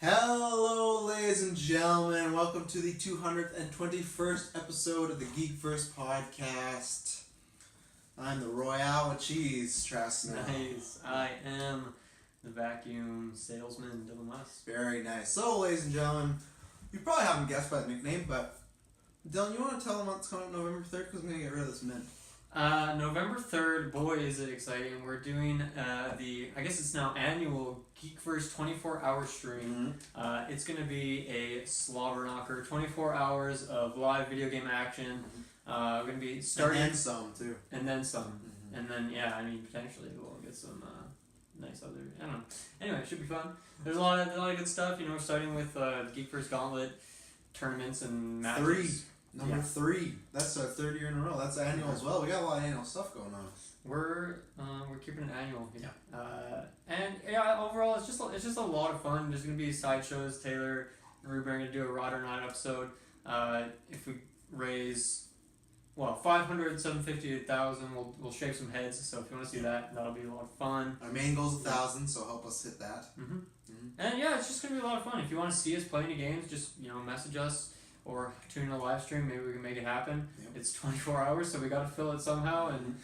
Hello, ladies and gentlemen. Welcome to the 221st episode of the Geek First Podcast. I'm the Royale with cheese, trust now. Nice. I am the vacuum salesman, Dylan West. Very nice. So, ladies and gentlemen, you probably haven't guessed by the nickname, but Dylan, you want to tell them what's coming up November 3rd? Because I'm going to get rid of this mint. November 3rd, boy, is it exciting. We're doing I guess it's now annual Geek First 24-hour stream. Mm-hmm. It's going to be a slobber knocker, 24 hours of live video game action. We're going to be starting... And some, too. And then some. Mm-hmm. And then, yeah, I mean, potentially we'll get some nice other... I don't know. Anyway, it should be fun. There's a lot of good stuff. You know, we're starting with the Geek First Gauntlet tournaments and matches. Number 3. That's our 3rd year in a row. That's annual as well. We got a lot of annual stuff going on. We're keeping it annual. Yeah. And yeah, overall it's just a lot of fun. There's gonna be sideshows. Taylor and Ruben are gonna do a Rod or Not episode. If we raise 500, 750, 1,000, we'll shave some heads. So if you want to see that, that'll be a lot of fun. Our main goal is 1,000, so help us hit that. Mm-hmm. And yeah, it's just gonna be a lot of fun. If you want to see us playing the games, just message us. Or tune in a live stream, maybe we can make it happen. Yep. It's 24 hours, so we got to fill it somehow. And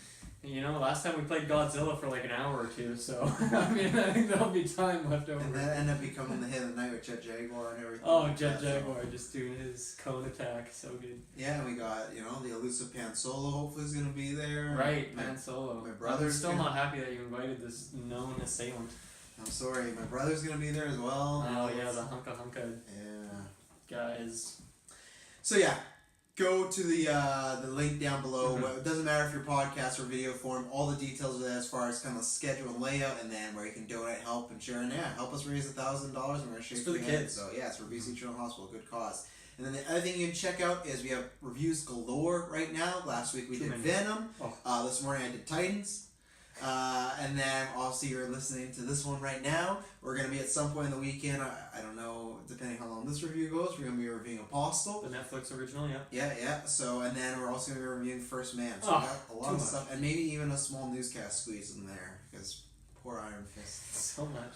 last time we played Godzilla for like an hour or two, so I mean, I think there'll be time left over. And that ended up becoming the hit of the night with Jet Jaguar and everything. Oh, Jet Jaguar just doing his cone attack, so good. Yeah, and we got the elusive Pan Solo. Hopefully is gonna be there. Right, Pan Solo. My brother's still not happy that you invited this known assailant. I'm sorry, my brother's gonna be there as well. Oh yeah, the hunka. Yeah. Guys. So yeah, go to the link down below. Mm-hmm. It doesn't matter if you're podcast or video form. All the details of that as far as kind of schedule and layout, and then where you can donate, help, and share. And yeah, help us raise $1,000, and we're gonna shake for the kids. So yeah, it's for BC Children's Hospital, good cause. And then the other thing you can check out is we have reviews galore right now. Last week we did Venom. Oh. This morning I did Titans. And then obviously you're listening to this one right now. We're going to be at some point in the weekend, I don't know, depending how long this review goes, we're going to be reviewing Apostle. The Netflix original, yeah. Yeah. So, and then we're also going to be reviewing First Man. So we got a lot of stuff, and maybe even a small newscast squeeze in there, because poor Iron Fist. So much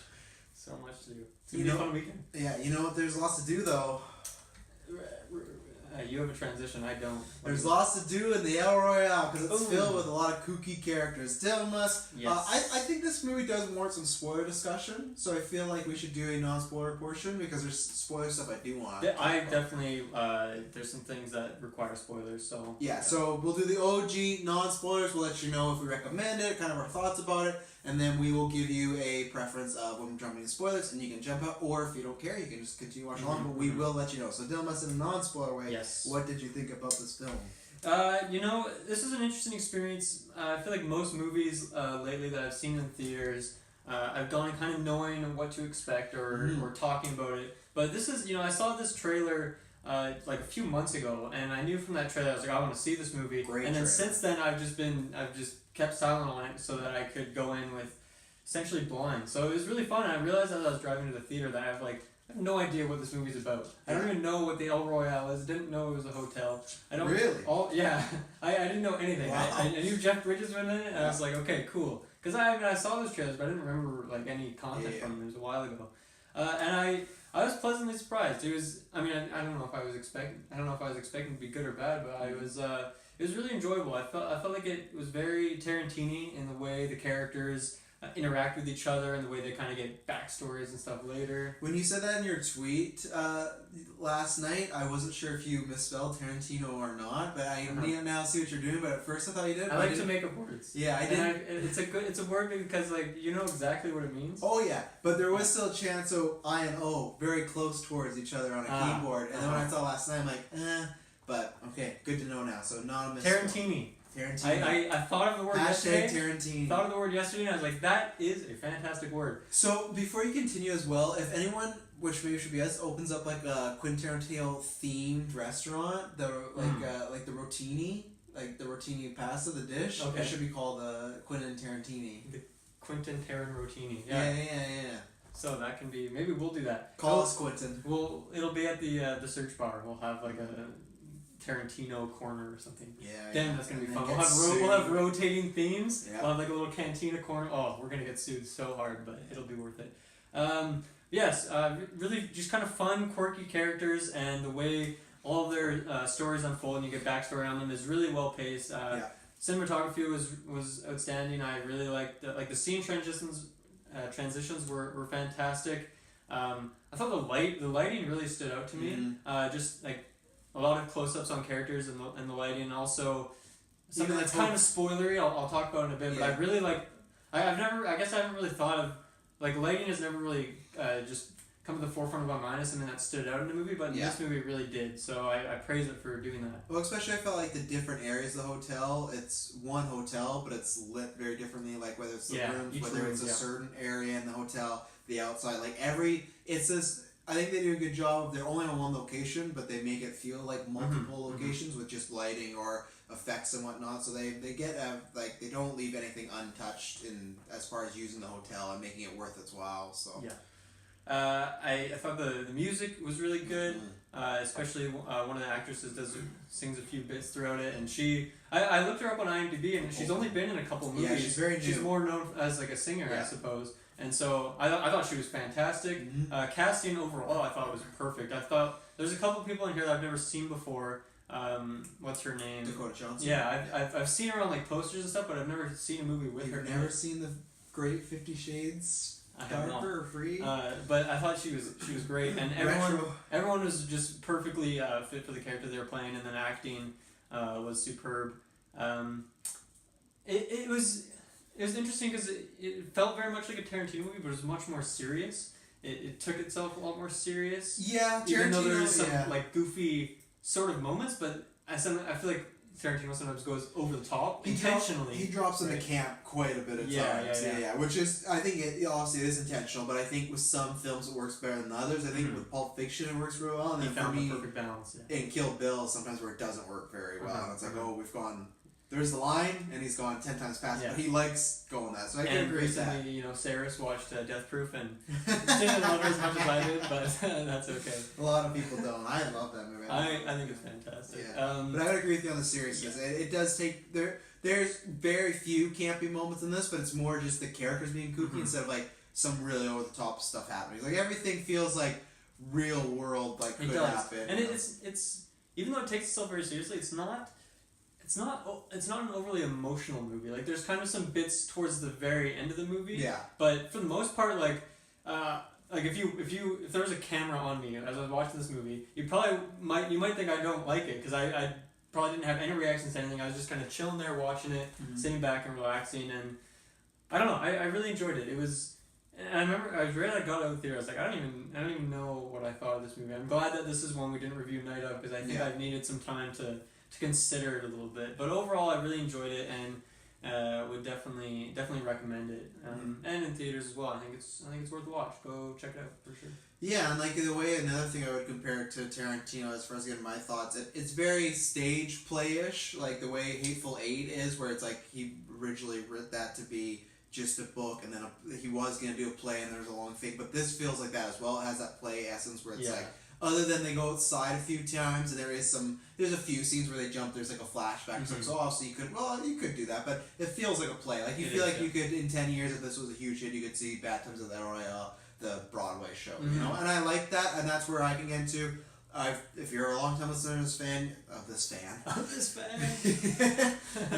to do. It's going to be a fun weekend. Yeah, you know what, there's lots to do though. You have a transition, I don't. There's lots to do in the El Royale because it's filled with a lot of kooky characters. Dylan Musk, yes. I think this movie does warrant some spoiler discussion, so I feel like we should do a non-spoiler portion because there's spoiler stuff I do want. I definitely, there's some things that require spoilers, so. Yeah, so we'll do the OG non-spoilers, we'll let you know if we recommend it, kind of our thoughts about it, and then we will give you a preference of when we're jumping into spoilers, and you can jump out, or if you don't care, you can just continue watching along, but we will let you know. So Dylan Musk, in a non-spoiler way, yes. What did you think about this film? This is an interesting experience. I feel like most movies lately that I've seen in theaters, I've gone kind of knowing what to expect or talking about it. But this is, I saw this trailer like a few months ago, and I knew from that trailer I was like, I want to see this movie. Great and then trailer. Since then I've just kept silent on it so that I could go in with essentially blind. So it was really fun. And I realized as I was driving to the theater that I have no idea what this movie's about. I don't even know what the El Royale is. Didn't know it was a hotel. I don't really. I didn't know anything. Wow. I knew Jeff Bridges was in it, and I was like, okay, cool. Because I saw those trailers, but I didn't remember any content from them. It was a while ago, and I was pleasantly surprised. It was. I mean, I don't know if I was expecting. I don't know if I was expecting to be good or bad, but I was. It was really enjoyable. I felt like it was very Tarantino in the way the characters interact with each other and the way they kind of get backstories and stuff later. When you said that in your tweet last night, I wasn't sure if you misspelled Tarantino or not, but I need to now see what you're doing. But at first I thought you did. I like to make up words. Yeah, I did. It's a word because you know exactly what it means. Oh yeah, but there was still a chance. So I and O very close towards each other on a keyboard, and then when I saw last night, I'm like, But okay, good to know now. So not a misspell. Tarantino. I thought of the word yesterday. Tarantino. Thought of the word yesterday, and I was like, that is a fantastic word. So before you continue as well, if anyone, which maybe should be us, opens up like a Quentin Tarantino themed restaurant, like the Rotini like the rotini pasta, the dish. Okay. It should be called the Quentin Tarantini. The Quentin Tarantini. Yeah. So that can be, maybe we'll do that. Call us Quentin. It'll be at the search bar. We'll have like a Tarantino corner or something. Yeah. Damn, that's gonna be fun. We'll have rotating themes. Yeah. We'll have like a little cantina corner. Oh, we're gonna get sued so hard, but it'll be worth it. Yes, really just kind of fun, quirky characters, and the way all of their stories unfold and you get backstory on them is really well paced. Cinematography was outstanding. I really liked the scene transitions. Transitions were fantastic. I thought the lighting really stood out to me. Just like a lot of close-ups on characters and the lighting, and also something that's kind of spoilery. I'll talk about in a bit, but I really like. I haven't really thought of, like, lighting has never really just come to the forefront of my mind as something that stood out in the movie, but in this movie it really did. So I praise it for doing that. Well, especially I felt like the different areas of the hotel. It's one hotel, but it's lit very differently. Like whether it's the rooms, whether it's a certain area in the hotel, the outside. Like it's this. I think they do a good job. They're only on one location, but they make it feel like multiple locations with just lighting or effects and whatnot. So they get like they don't leave anything untouched in as far as using the hotel and making it worth its while. So I thought the music was really good. Especially one of the actresses sings a few bits throughout it, and I looked her up on IMDb, and she's only been in a couple movies. Yeah, she's very new. She's more known as like a singer, I suppose. And so I thought she was fantastic. Casting overall, I thought was perfect. I thought there's a couple people in here that I've never seen before. What's her name? Dakota Johnson. Yeah, I've seen her on like posters and stuff, but I've never seen a movie with her. You've never seen the great 50 Shades? Darker or free? But I thought she was great, and everyone was just perfectly fit for the character they were playing, and then acting was superb. It was interesting because it felt very much like a Tarantino movie, but it was much more serious. It took itself a lot more serious. Yeah, Tarantino. Even though there's some like goofy sort of moments, but I feel like Tarantino sometimes goes over the top intentionally. He drops into camp quite a bit of times. Yeah. Which is, I think obviously it is intentional, but I think with some films it works better than others. I think with Pulp Fiction it works really well, and he then found for me, the perfect balance. in Kill Bill, sometimes where it doesn't work very well, and it's like, oh, we've gone. There's the line, and he's gone 10 times past, but he likes going that. So I can agree with that. And recently, Saris watched Death Proof and didn't love her as much as I did, but that's okay. A lot of people don't. I love that movie. I think it's fantastic. Yeah. But I would agree with you on the seriousness. It does take there's very few campy moments in this, but it's more just the characters being kooky instead of like some really over the top stuff happening. Like everything feels like real world, like could happen. And it's even though it takes itself very seriously, it's not an overly emotional movie. Like there's kind of some bits towards the very end of the movie. Yeah. But for the most part, like if there was a camera on me as I was watching this movie, you might think I don't like it because I probably didn't have any reactions to anything. I was just kind of chilling there watching it, sitting back and relaxing, and I don't know. I really enjoyed it. It was. And I remember I got out of the theater. I was like, I don't even know what I thought of this movie. I'm glad that this is one we didn't review night of because I think I've needed some time to consider it a little bit. But overall, I really enjoyed it and would definitely recommend it. And in theaters as well. I think it's worth a watch. Go check it out for sure. Yeah, and like the way another thing I would compare it to Tarantino as far as getting my thoughts, it's very stage play-ish, like the way Hateful Eight is, where it's like he originally wrote that to be just a book, and then he was going to do a play, and there's a long thing. But this feels like that as well. It has that play essence where it's like, other than they go outside a few times, and there's a few scenes where they jump, there's like a flashback, so obviously you could do that, but it feels like a play. Like you feel like you could, in 10 years, if this was a huge hit, you could see Bad Times at the Royale, the Broadway show, you know? And I like that, and that's where I can get into. If you're a long-time listener of this fan, I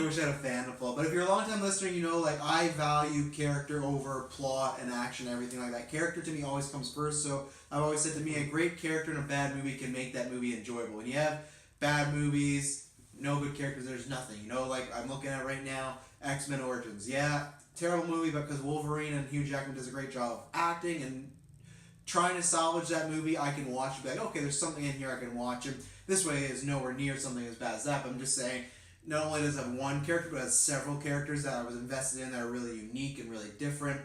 wish I had a fan to pull. But if you're a long-time listener, you know, like, I value character over plot and action, everything like that. Character to me always comes first, so I've always said to me, a great character in a bad movie can make that movie enjoyable. When you have bad movies, no good characters, there's nothing. You know, like, I'm looking at right now, X-Men Origins. Yeah, terrible movie, but because Wolverine and Hugh Jackman does a great job of acting and trying to salvage that movie, I can watch it, be like, okay, there's something in here I can watch. And this way is nowhere near something as bad as that, but I'm just saying, not only does it have one character, but it has several characters that I was invested in that are really unique and really different.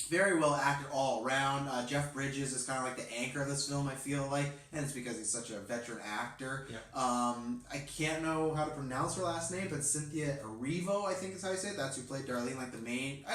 Very well acted all around. Jeff Bridges is kind of like the anchor of this film, I feel like, and it's because he's such a veteran actor. Yeah. I can't know how to pronounce her last name, but Cynthia Erivo, I think is how you say it. That's who played Darlene, like the main.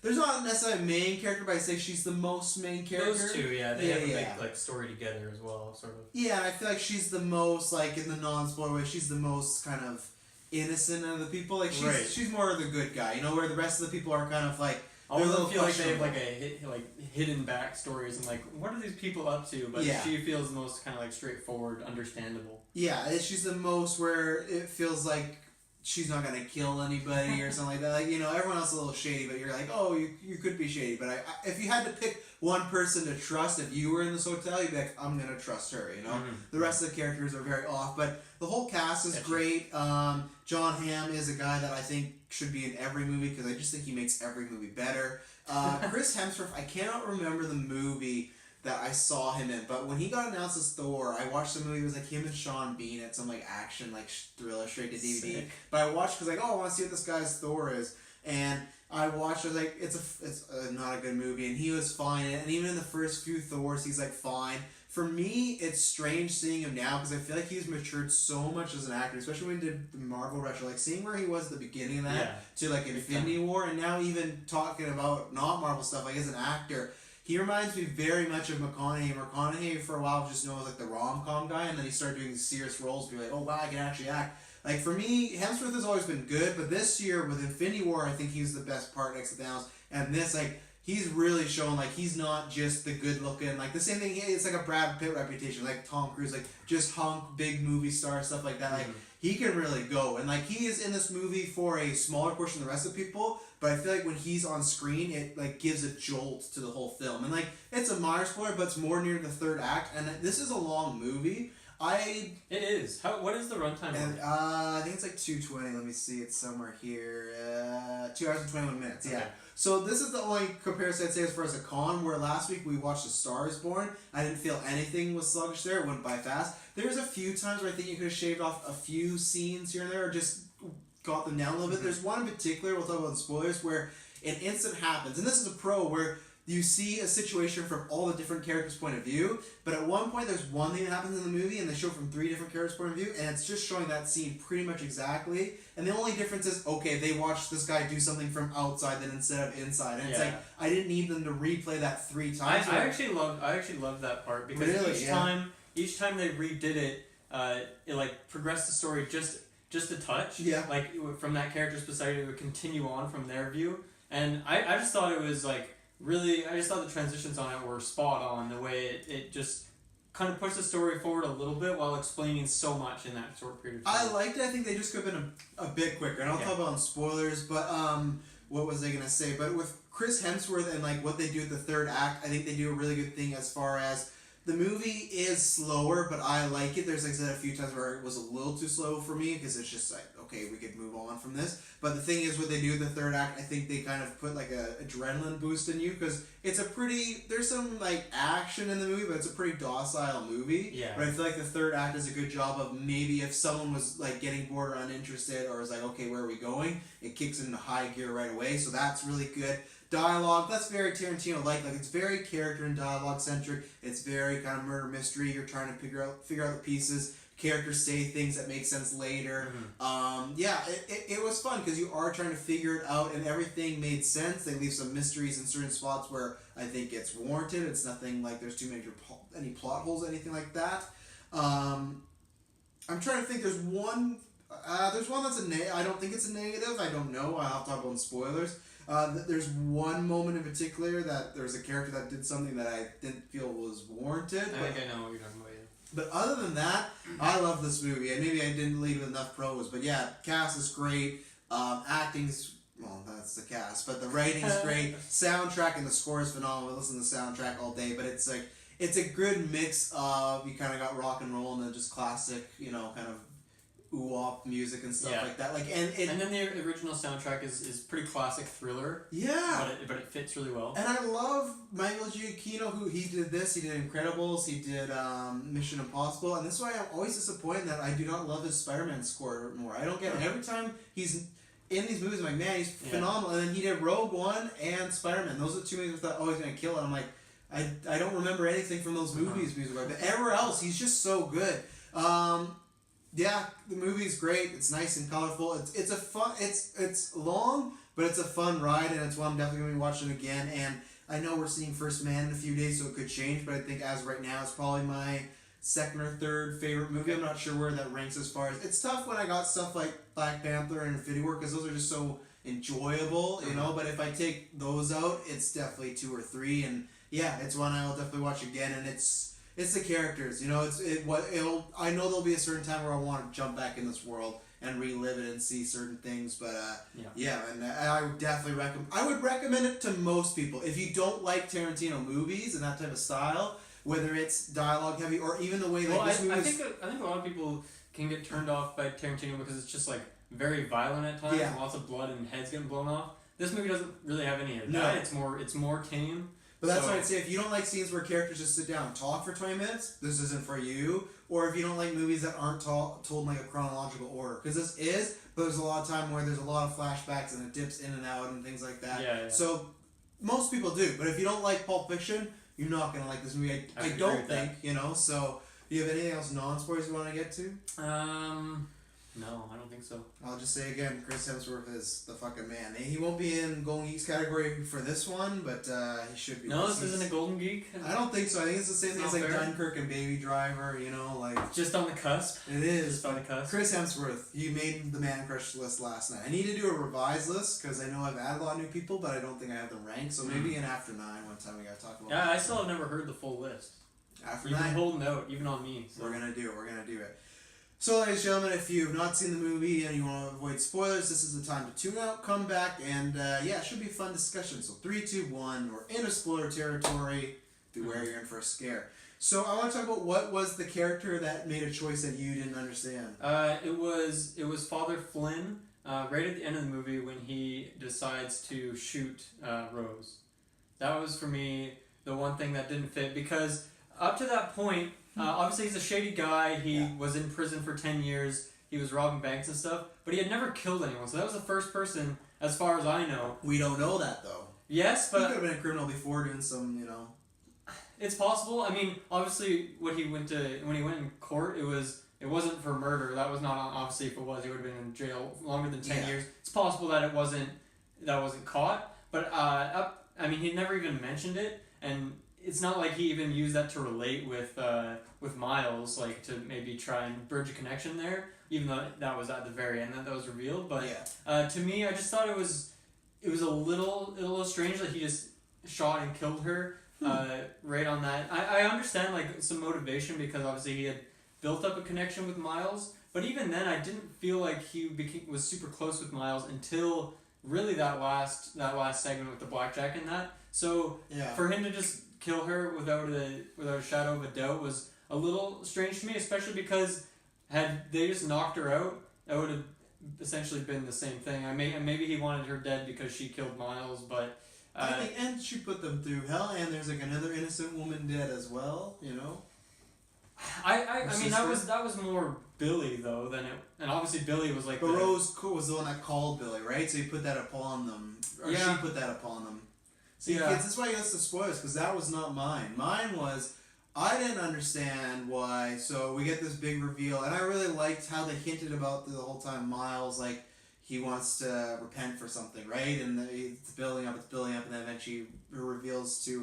There's not necessarily a main character, but I say she's the most main character. Those two, yeah, they have a big like story together as well, sort of. Yeah, and I feel like she's the most, like, in the non-spoiler way, she's the most kind of innocent of the people. Like, she's more of the good guy, you know, where the rest of the people are kind of like. I almost feel like they have like hidden backstories and like what are these people up to? But she feels the most kind of like straightforward, understandable. Yeah, she's the most where it feels like she's not gonna kill anybody or something like that. Like, you know, everyone else is a little shady, but you're like, oh, you could be shady. But I if you had to pick one person to trust, if you were in this hotel, you'd be like, I'm gonna trust her. You know, the rest of the characters are very off, but the whole cast is great. John Hamm is a guy that I think should be in every movie because I just think he makes every movie better. Chris Hemsworth, I cannot remember the movie that I saw him in, but when he got announced as Thor, I watched the movie. It was like him and Sean Bean at some like action like thriller straight to DVD. Sick. But I watched because like, oh, I want to see what this guy's Thor is, and I watched. I was like, it's not a good movie, and he was fine. And even in the first few Thors, he's like fine. For me, it's strange seeing him now because I feel like he's matured so much as an actor, especially when he did the Marvel Retro. Like seeing where he was at the beginning of that to like Infinity War, and now even talking about not Marvel stuff like as an actor. He reminds me very much of McConaughey. McConaughey for a while just known as like the rom-com guy, and then he started doing serious roles. Be like, oh wow, I can actually act. Like for me, Hemsworth has always been good, but this year with Infinity War, I think he's the best part next to Thanos. And this, like, he's really shown like he's not just the good-looking. Like the same thing. It's like a Brad Pitt reputation, like Tom Cruise, like just hunk, big movie star stuff like that. Like he can really go, and like he is in this movie for a smaller portion of the rest of the people. But I feel like when he's on screen, it like gives a jolt to the whole film. And like it's a minor spoiler, but it's more near the third act. And this is a long movie. It is. What is the runtime? I think it's like 2:20. Let me see. It's somewhere here. 2 hours and 21 minutes. Yeah. Okay. So this is the only comparison I'd say as far as a con. Where last week we watched A Star Is Born. I didn't feel anything was sluggish there. It went by fast. There's a few times where I think you could have shaved off a few scenes here and there, or just got them down a little bit. There's one in particular, we'll talk about in spoilers, where an instant happens. And this is a pro where you see a situation from all the different characters' point of view, but at one point there's one thing that happens in the movie and they show from 3 different characters' point of view, and it's just showing that scene pretty much exactly. And the only difference is, okay, they watched this guy do something from outside then instead of inside. And it's like, I didn't need them to replay that 3 times. I actually loved that part because each time they redid it, it like progressed the story just a touch. Yeah. Like from that character's perspective, it would continue on from their view. And I just thought it was like really, I just thought the transitions on it were spot on. The way it just kind of pushed the story forward a little bit while explaining so much in that short period of time. I liked it. I think they just could have been a bit quicker. And I'll talk about spoilers, but what was I going to say? But with Chris Hemsworth and like what they do at the third act, I think they do a really good thing as far as the movie is slower, but I like it. There's, like I said, a few times where it was a little too slow for me because it's just like, okay, we could move on from this. But the thing is, what they do in the third act, I think they kind of put like a adrenaline boost in you because it's a pretty, there's some like action in the movie, but it's a pretty docile movie. Yeah. But I feel like the third act does a good job of maybe if someone was like getting bored or uninterested or was like, okay, where are we going? It kicks into high gear right away. So that's really good. Dialogue, that's very Tarantino-like. Like it's very character and dialogue centric. It's very kind of murder mystery. You're trying to figure out the pieces. Characters say things that make sense later. It was fun because you are trying to figure it out, and everything made sense. They leave some mysteries in certain spots where I think it's warranted. It's nothing like there's too many any plot holes, anything like that. I'm trying to think. There's one that's I don't think it's a negative. I don't know. I'll have to talk about spoilers. There's one moment in particular that there's a character that did something that I didn't feel was warranted. I think I know what you're talking about. But other than that, I love this movie. And maybe I didn't leave enough pros, but yeah, cast is great. Acting's, well, that's the cast, but the writing's great. Soundtrack and the score is phenomenal. I listen to the soundtrack all day, but it's like, it's a good mix of, you kind of got rock and roll and then just classic, kind of ooh-wop music and stuff Yeah. like that. Like and then the original soundtrack is pretty classic thriller. Yeah. But it fits really well. And I love Michael Giacchino, who he did this. He did Incredibles. He did Mission Impossible. And this is why I'm always disappointed that I do not love his Spider-Man score more. I don't get it. Every time he's in these movies, I'm like, man, he's phenomenal. And then he did Rogue One and Spider-Man. Those are the two movies I thought, oh, he's going to kill it. I'm like, I don't remember anything from those movies music-wise. But everywhere else, he's just so good. Yeah, the movie's great. It's nice and colorful. It's a fun. It's long, but it's a fun ride, and it's one I'm definitely gonna be watching again. And I know we're seeing First Man in a few days, so it could change. But I think as of right now, it's probably my second or third favorite movie. I'm not sure where that ranks as far as. It's tough when I got stuff like Black Panther and Infinity War because those are just so enjoyable, you know. But if I take those out, it's definitely 2 or 3, and yeah, it's one I'll definitely watch again. And it's the characters, you know. I know there'll be a certain time where I want to jump back in this world and relive it and see certain things, but and I would definitely I would recommend it to most people. If you don't like Tarantino movies and that type of style, whether it's dialogue heavy or even the way I think a lot of people can get turned off by Tarantino because it's just like very violent at times, and lots of blood and heads getting blown off. This movie doesn't really have any of that. It's more tame. But that's why I'd say if you don't like scenes where characters just sit down and talk for 20 minutes, this isn't for you. Or if you don't like movies that aren't told in like a chronological order. Because this is, but there's a lot of time where there's a lot of flashbacks and it dips in and out and things like that. Yeah. So most people do. But if you don't like Pulp Fiction, you're not going to like this movie. I don't think, you know. So do you have anything else non-spoilers you want to get to? No, I don't think so. I'll just say again, Chris Hemsworth is the fucking man. He won't be in Golden Geeks category for this one, but he should be. No, this isn't a Golden Geek? I don't think so. I think it's the same thing as like Dunkirk and Baby Driver, you know, like... Just on the cusp? It is. Just on the cusp. Chris Hemsworth, he made the Man Crush list last night. I need to do a revised list, because I know I've added a lot of new people, but I don't think I have them ranked, so maybe in After 9 one time we gotta talk about I still have never heard the full list. After You've 9? been holding out, even on me. So. We're gonna do it. So, ladies and gentlemen, if you've not seen the movie and you want to avoid spoilers, this is the time to tune out, come back, and it should be a fun discussion. So, 3, 2, 1, we're in a spoiler territory. Beware, you're in for a scare. So, I want to talk about what was the character that made a choice that you didn't understand. It was Father Flynn, right at the end of the movie when he decides to shoot Rose. That was, for me, the one thing that didn't fit, because up to that point, obviously he's a shady guy. He was in prison for 10 years. He was robbing banks and stuff, but he had never killed anyone. So that was the first person, as far as I know. We don't know that, though. Yes, but... He could have been a criminal before doing some, you know... It's possible. I mean, obviously, when he went in court, it wasn't for murder. That was not... Obviously, if it was, he would have been in jail longer than 10 years. It's possible that it wasn't caught, but he never even mentioned it, and... It's not like he even used that to relate with Miles, like to maybe try and bridge a connection there, even though that was at the very end that was revealed. But to me, I just thought it was a little strange that he just shot and killed her right on that. I understand like some motivation because obviously he had built up a connection with Miles, but even then I didn't feel like he was super close with Miles until really that last segment with the blackjack and that. So for him to just kill her without a shadow of a doubt was a little strange to me, especially because had they just knocked her out, that would have essentially been the same thing. Maybe he wanted her dead because she killed Miles, but I think, and she put them through hell, and there's like another innocent woman dead as well, you know. I mean that was more Billy though than it, and obviously Billy was like. But Rose was the one that called Billy, right? So he put that upon them, or she put that upon them. See, kids, that's why you listen to spoilers, because that was not mine. Mine was, I didn't understand why, so we get this big reveal, and I really liked how they hinted about the whole time Miles, like, he wants to repent for something, right? And it's building up, and then eventually it reveals to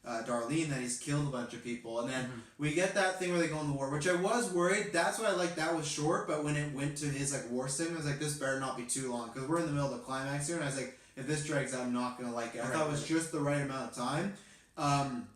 Darlene that he's killed a bunch of people, and then we get that thing where they go in the war, which I was worried, that's why I liked that was short, but when it went to his, like, war segment, I was like, this better not be too long, because we're in the middle of the climax here, and I was like, if this drags out, I'm not going to like it. I thought it was just the right amount of time.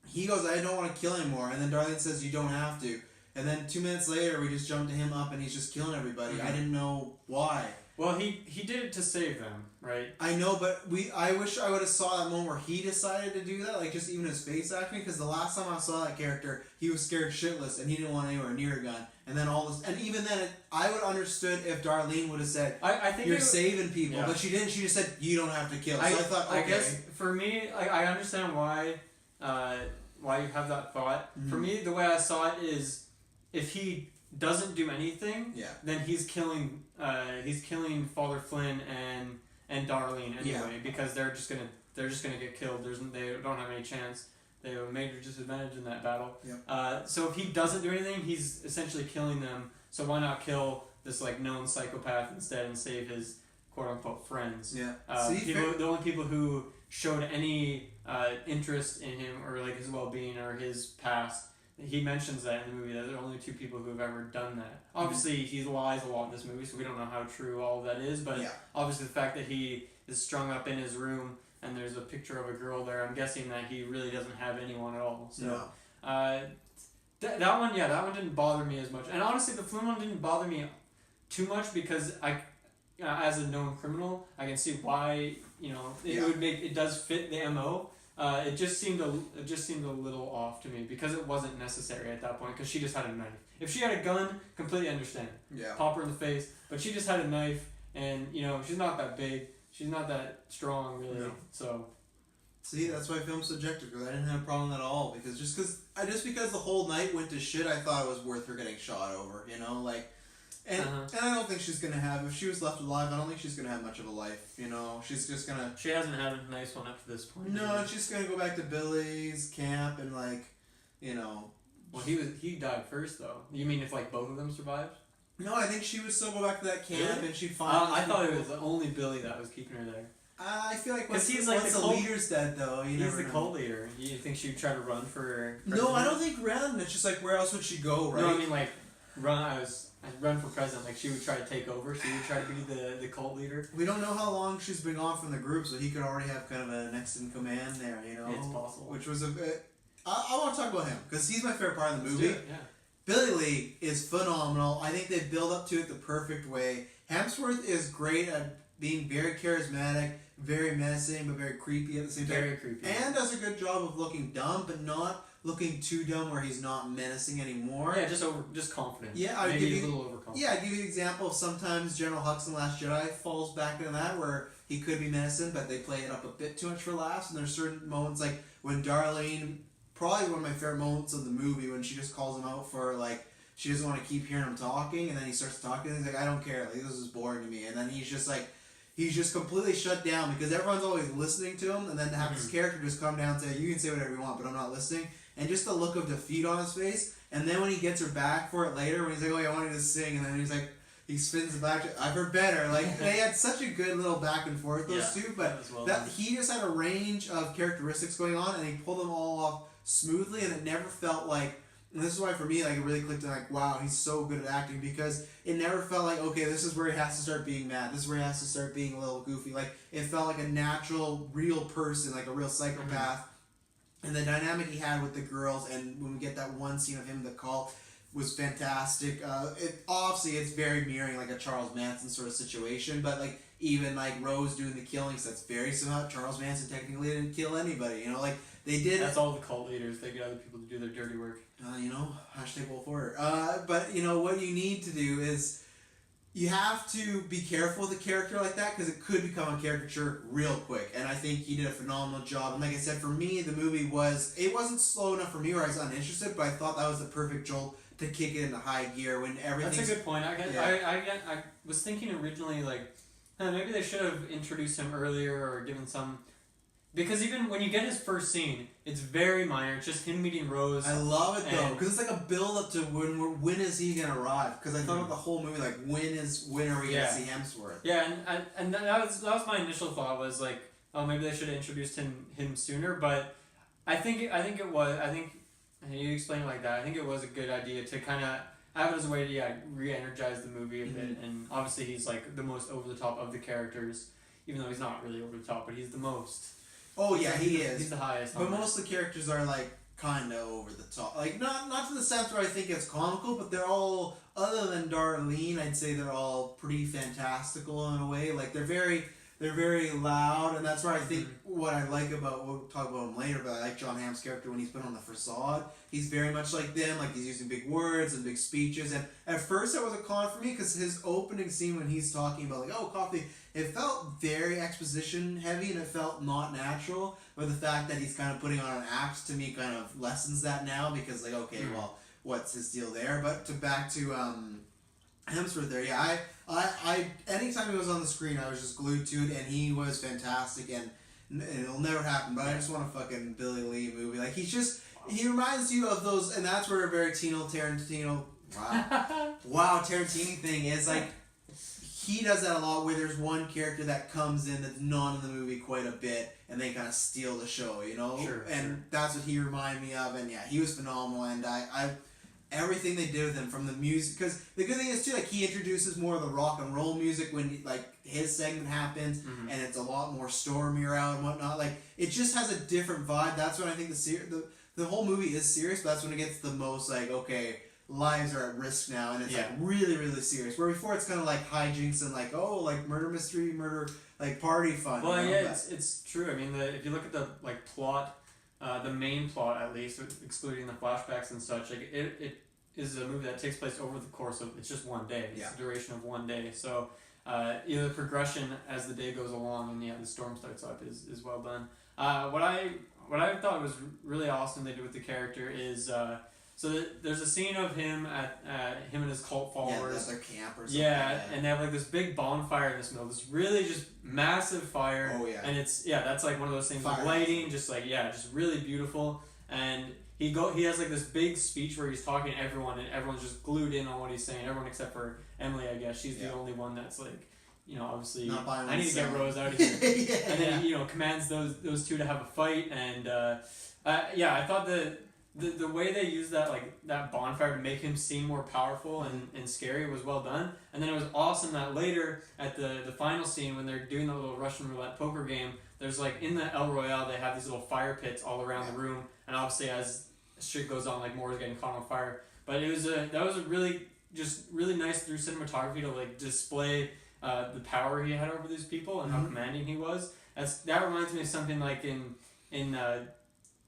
He goes, I don't want to kill anymore. And then Darlene says, you don't have to. And then 2 minutes later, we just jump to him up and he's just killing everybody. I didn't know why. Well, he did it to save them, right? I know, but I wish I would have saw that moment where he decided to do that, like just even his face acting. Because the last time I saw that character, he was scared shitless and he didn't want anywhere near a gun. And then and even then, I would have understood if Darlene would have said, I think "You're saving people," yeah. but she didn't. She just said, "You don't have to kill." So I thought, okay. I guess for me, I understand why you have that thought. Mm-hmm. For me, the way I saw it is, if he doesn't do anything, then he's killing Father Flynn and Darlene anyway, because they're just gonna get killed. They don't have any chance. They have a major disadvantage in that battle. Yep. So if he doesn't do anything, he's essentially killing them. So why not kill this like known psychopath instead and save his quote unquote friends? Yeah. The only people who showed any interest in him or like his well-being or his past. He mentions that in the movie, that there are only 2 people who have ever done that. Obviously, he lies a lot in this movie, so we don't know how true all of that is, but obviously the fact that he is strung up in his room and there's a picture of a girl there, I'm guessing that he really doesn't have anyone at all. So, that one didn't bother me as much. And honestly, the Flynn one didn't bother me too much because as a known criminal, I can see why, it does fit the MO. It just seemed a little off to me because it wasn't necessary at that point because she just had a knife. If she had a gun, completely understand. Yeah. Pop her in the face, but she just had a knife, and she's not that big, she's not that strong really. No. So. See, that's why film's subjective because I didn't have a problem at all because just because the whole night went to shit, I thought it was worth her getting shot over. And I don't think she's gonna have, if she was left alive, I don't think she's gonna have much of a life. She's just gonna. She hasn't had a nice one up to this point. No, she's gonna go back to Billy's camp and Well, he died first though. You mean if both of them survived? No, I think she would still go back to that camp and she'd find. I thought it was only Billy that was keeping her there. I feel like once the leader's dead though, he's the cult leader. You think she'd try to run for? No, I don't think run. It's just where else would she go, right? No, I mean run for president, she would try to take over. She would try to be the cult leader. We don't know how long she's been gone from the group, so he could already have kind of a next in command there, It's possible. Which was a bit. I want to talk about him because he's my favorite part of the movie. Yeah. Billy Lee is phenomenal. I think they build up to it the perfect way. Hemsworth is great at being very charismatic, very menacing, but very creepy at the same time. Very creepy. And does a good job of looking dumb, but not looking too dumb where he's not menacing anymore. Yeah, just confident. Yeah, I'd give you a little overconfident. Yeah, I'd give you an example of sometimes General Hux in Last Jedi falls back into that where he could be menacing, but they play it up a bit too much for laughs. And there's certain moments like when Darlene, probably one of my favorite moments of the movie, when she just calls him out for she doesn't want to keep hearing him talking, and then he starts talking, and he's like, I don't care, this is boring to me. And then he's just completely shut down because everyone's always listening to him, and then to have his character just come down and say, you can say whatever you want, but I'm not listening. And just the look of defeat on his face, and then when he gets her back for it later, when he's like, I wanted to sing, and then he spins it back to, I've heard better. They had such a good little back and forth, those two, but he just had a range of characteristics going on, and he pulled them all off smoothly, and it never felt and this is why for me, it really clicked and wow, he's so good at acting, because it never felt okay, this is where he has to start being mad, this is where he has to start being a little goofy. It felt like a natural, real person, a real psychopath. And the dynamic he had with the girls, and when we get that one scene of him in the call, was fantastic. Obviously, it's very mirroring a Charles Manson sort of situation, but even Rose doing the killings, that's very similar. Charles Manson technically didn't kill anybody, they did. That's all the cult leaders. They get other people to do their dirty work. Hashtag Wolf Order. But what you need to do is you have to be careful with a character like that because it could become a caricature real quick. And I think he did a phenomenal job. And like I said, for me, the movie wasn't slow enough for me where I was uninterested, but I thought that was the perfect jolt to kick it into high gear when everything. That's a good point. I was thinking originally maybe they should have introduced him earlier or given some. Because even when you get his first scene, it's very minor. It's just him meeting Rose. I love it though, because it's a build up to when is he gonna arrive? Because I thought about the whole movie when are we gonna see Hemsworth? Yeah, and that was my initial thought was maybe they should have introduced him sooner. But I think you explained it like that. I think it was a good idea to kind of have it as a way to re-energize the movie a bit. And obviously he's the most over the top of the characters, even though he's not really over the top, but he's the most. Oh yeah, he is. He's the highest. But most of the characters are kind of over the top. Like, not to the sense where I think it's comical, but they're all, other than Darlene, I'd say they're all pretty fantastical in a way. Like, they're very loud, and that's where I think what I like about, we'll talk about him later, but I like John Hamm's character when he's been on the facade. He's very much like them, like he's using big words and big speeches, and at first that was a con for me, because his opening scene when he's talking about, like, oh, coffee, it felt very exposition heavy, and it felt not natural, but the fact that he's kind of putting on an act, to me, kind of lessens that now, because, like, okay, well, what's his deal there? But back to Hemsworth there, yeah, I anytime he was on the screen, I was just glued to it, and he was fantastic, and it'll never happen, but I just want a fucking Billy Lee movie. Like, he reminds you of those, and that's where a very Tarantino, wow, Tarantino thing is, like, he does that a lot, where there's one character that comes in that's not in the movie quite a bit, and they kind of steal the show, you know? Sure. That's what he reminded me of, and yeah, he was phenomenal, and I everything they did with him, from the music, because the good thing is too, like, he introduces more of the rock and roll music when, like, his segment happens, and it's a lot more stormier out and whatnot. Like, it just has a different vibe. That's when I think the whole movie is serious, but that's when it gets the most, like, okay, lives are at risk now, and it's like really, really serious. Where before it's kind of like hijinks and like, oh, like murder mystery, like party fun. Well, you know? It's true. I mean, if you look at the like plot. The main plot, at least, excluding the flashbacks and such, like it is a movie that takes place over the course of, it's just one day. It's the duration of one day. So, the progression as the day goes along and the storm starts up is well done. What I thought was really awesome they did with the character is so there's a scene of him at him and his cult followers. Yeah, at their camp or something. Yeah, and they have like this big bonfire in this middle, this really just massive fire. Oh yeah. And it's that's like one of those things with lighting, just like just really beautiful. And he has like this big speech where he's talking to everyone, and everyone's just glued in on what he's saying. Everyone except for Emily, I guess. She's the only one that's like, obviously, I need to get Rose out of here. And then commands those two to have a fight, and I thought the way they used that bonfire to make him seem more powerful and scary was well done. And then it was awesome that later at the final scene when they're doing the little Russian roulette poker game, there's like in the El Royale they have these little fire pits all around the room, and obviously as shit goes on, like more is getting caught on fire. But that was a really nice through cinematography to like display the power he had over these people and how commanding he was. That reminds me of something like in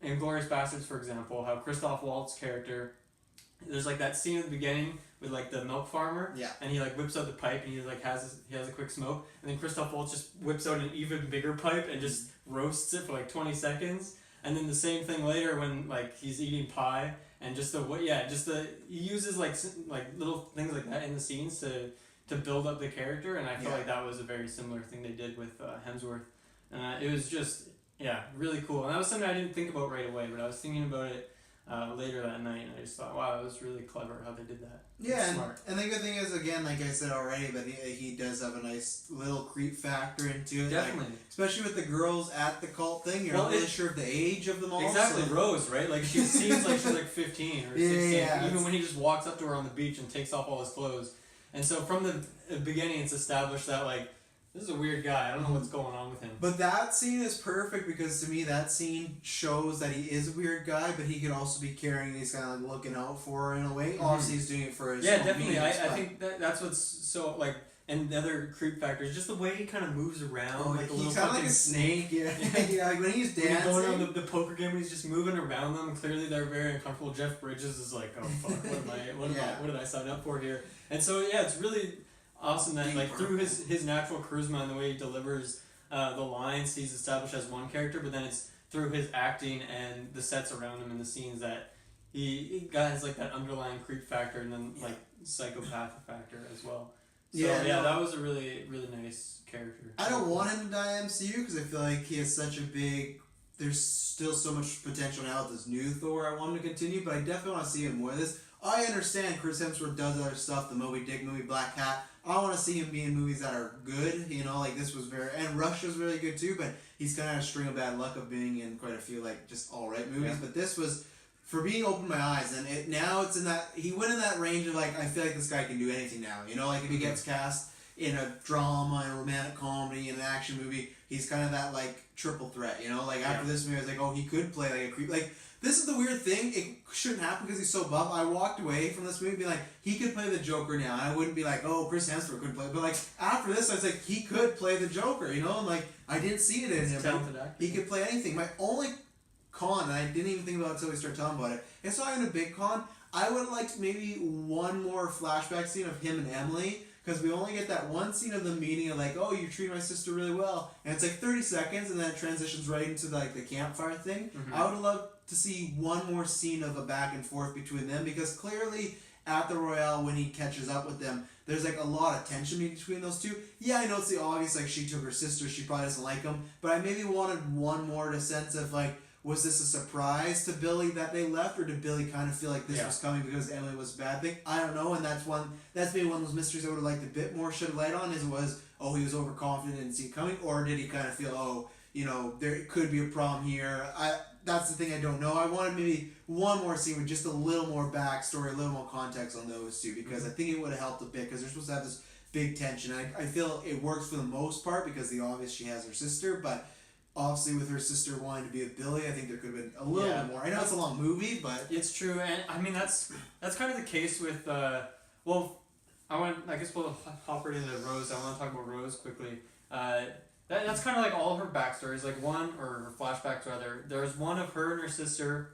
Inglourious Bastards, for example, how Christoph Waltz's character, there's like that scene at the beginning with like the milk farmer, and he like whips out the pipe and he like has a quick smoke, and then Christoph Waltz just whips out an even bigger pipe and just roasts it for like 20 seconds, and then the same thing later when like he's eating pie, and he uses like little things like that in the scenes to build up the character, and I feel like that was a very similar thing they did with Hemsworth. It was just really cool, and that was something I didn't think about right away, but I was thinking about it later that night, and I just thought, wow, it was really clever how they did that. Yeah, and the good thing is, again, like I said already, but he does have a nice little creep factor into it. Definitely. Like, especially with the girls at the cult thing, you're not really sure of the age of them all. Exactly, so. Rose, right? Like, she seems like she's like 15 or 16, even when he just walks up to her on the beach and takes off all his clothes. And so from the beginning, it's established that, like, this is a weird guy. I don't know what's going on with him. But that scene is perfect because to me that scene shows that he is a weird guy, but he could also be caring. He's kind of like looking out for her in a way. Obviously, he's doing it for his own definitely. means, I think that's what's so like. And the other creep factor is just the way he kind of moves around, like a little kind of like a snake. Yeah, like when he's dancing, when he's going around the poker game, when he's just moving around them. Clearly, they're very uncomfortable. Jeff Bridges is like, "Oh fuck, what did I sign up for here?" And so it's really awesome that like through his natural charisma and the way he delivers the lines, he's established as one character, but then it's through his acting and the sets around him and the scenes that he has like that underlying creep factor and then like psychopath factor as well. So that was a really, really nice character. I don't want him to die MCU because I feel like he has such a big. There's still so much potential now with this new Thor. I want him to continue, but I definitely want to see him more of this. I understand Chris Hemsworth does other stuff, the Moby Dick movie, Black Hat. I want to see him be in movies that are good, like this was and Rush was really good too, but he's kind of had a string of bad luck of being in quite a few, like, just alright movies, but this was, for being opened my eyes, and now it's in that, he went in that range of, like, I feel like this guy can do anything now, like, if he gets cast in a drama, in a romantic comedy, in an action movie, he's kind of that, like, triple threat, like, after this movie, I was like, oh, he could play, like, a creep, like, This is the weird thing. It shouldn't happen because he's so buff. I walked away from this movie being like, he could play the Joker now. And I wouldn't be like, oh, Chris Hemsworth couldn't play. But like after this, I was like, he could play the Joker, you know? And like, I didn't see it in him. Talented actor. He could play anything. My only con, and I didn't even think about it until we started talking about it, it's not even a big con. I would have liked maybe one more flashback scene of him and Emily. Because we only get that one scene of the meeting of like, oh, you treat my sister really well. And it's like 30 seconds and then it transitions right into like the campfire thing. Mm-hmm. I would have loved to see one more scene of a back and forth between them because clearly at the Royale when he catches up with them, there's like a lot of tension between those two. Yeah, I know it's the obvious, like she took her sister, she probably doesn't like him. But I maybe wanted one more to sense of like, was this a surprise to Billy that they left, or did Billy kind of feel like this was coming because Emily was a bad thing? I don't know, and that's maybe one of those mysteries I would have liked a bit more shed light on. Is was he was overconfident and didn't see it coming, or did he kind of feel there could be a problem here? That's the thing I don't know. I wanted maybe one more scene with just a little more backstory, a little more context on those two because I think it would have helped a bit because they're supposed to have this big tension. I feel it works for the most part because the obvious she has her sister, but. Obviously, with her sister wanting to be with Billy, I think there could have been a little bit more. I know it's a long movie, but it's true, and I mean that's kind of the case with. I guess we'll hop right into Rose. I want to talk about Rose quickly. That's kind of like all her backstories. Like one or her flashbacks rather. There's one of her and her sister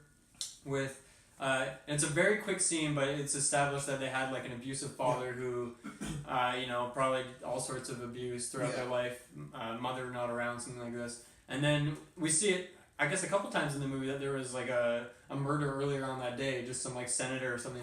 with. And it's a very quick scene, but it's established that they had like an abusive father who, probably all sorts of abuse throughout their life. Mother not around, something like this. And then we see it, I guess, a couple times in the movie that there was like a murder earlier on that day, just some like senator or something